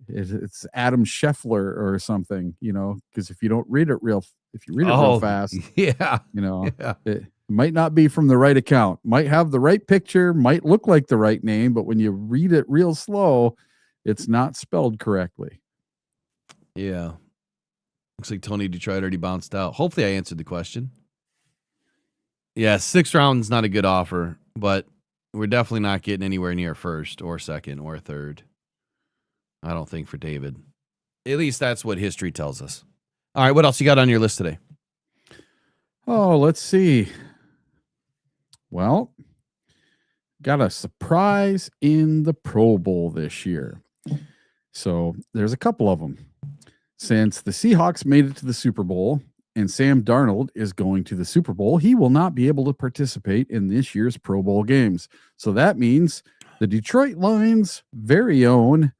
It's Adam Scheffler or something, because if you read it real fast, it might not be from the right account, might have the right picture, might look like the right name, but when you read it real slow, it's not spelled correctly. Yeah. Looks like Tony Detroit already bounced out. Hopefully I answered the question. Yeah, 6th round's not a good offer, but we're definitely not getting anywhere near 1st or 2nd or 3rd. I don't think for David. At least that's what history tells us. All right, what else you got on your list today? Oh, let's see. Well, got a surprise in the Pro Bowl this year. So there's a couple of them. Since the Seahawks made it to the Super Bowl and Sam Darnold is going to the Super Bowl, he will not be able to participate in this year's Pro Bowl games. So that means the Detroit Lions' very own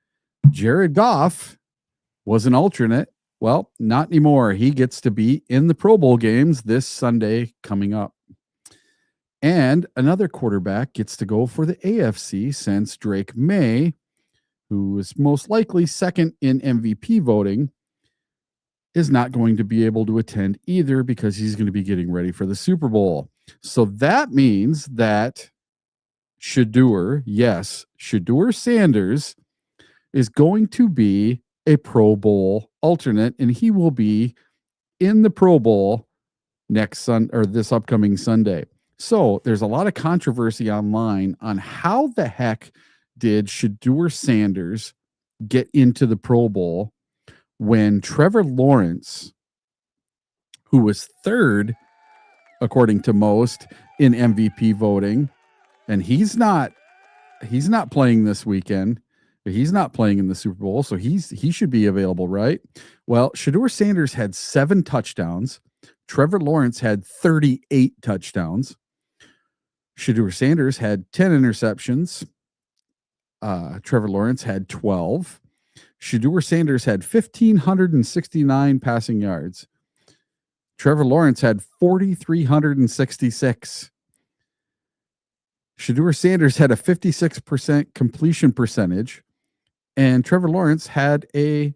Jared Goff was an alternate. Well, not anymore. He gets to be in the Pro Bowl games this Sunday coming up. And another quarterback gets to go for the AFC since Drake May, who is most likely second in MVP voting, is not going to be able to attend either because he's going to be getting ready for the Super Bowl. So that means that Shedeur Sanders is going to be a Pro Bowl alternate, and he will be in the Pro Bowl this upcoming Sunday. So there's a lot of controversy online on how the heck did Shedeur Sanders get into the Pro Bowl when Trevor Lawrence, who was third, according to most, in MVP voting, and he's not playing this weekend. He's not playing in the Super Bowl, so he should be available, right? Well, Shedeur Sanders had 7 touchdowns. Trevor Lawrence had 38 touchdowns. Shedeur Sanders had 10 interceptions. Trevor Lawrence had 12. Shedeur Sanders had 1,569 passing yards. Trevor Lawrence had 4,366. Shedeur Sanders had a 56% completion percentage, and Trevor Lawrence had a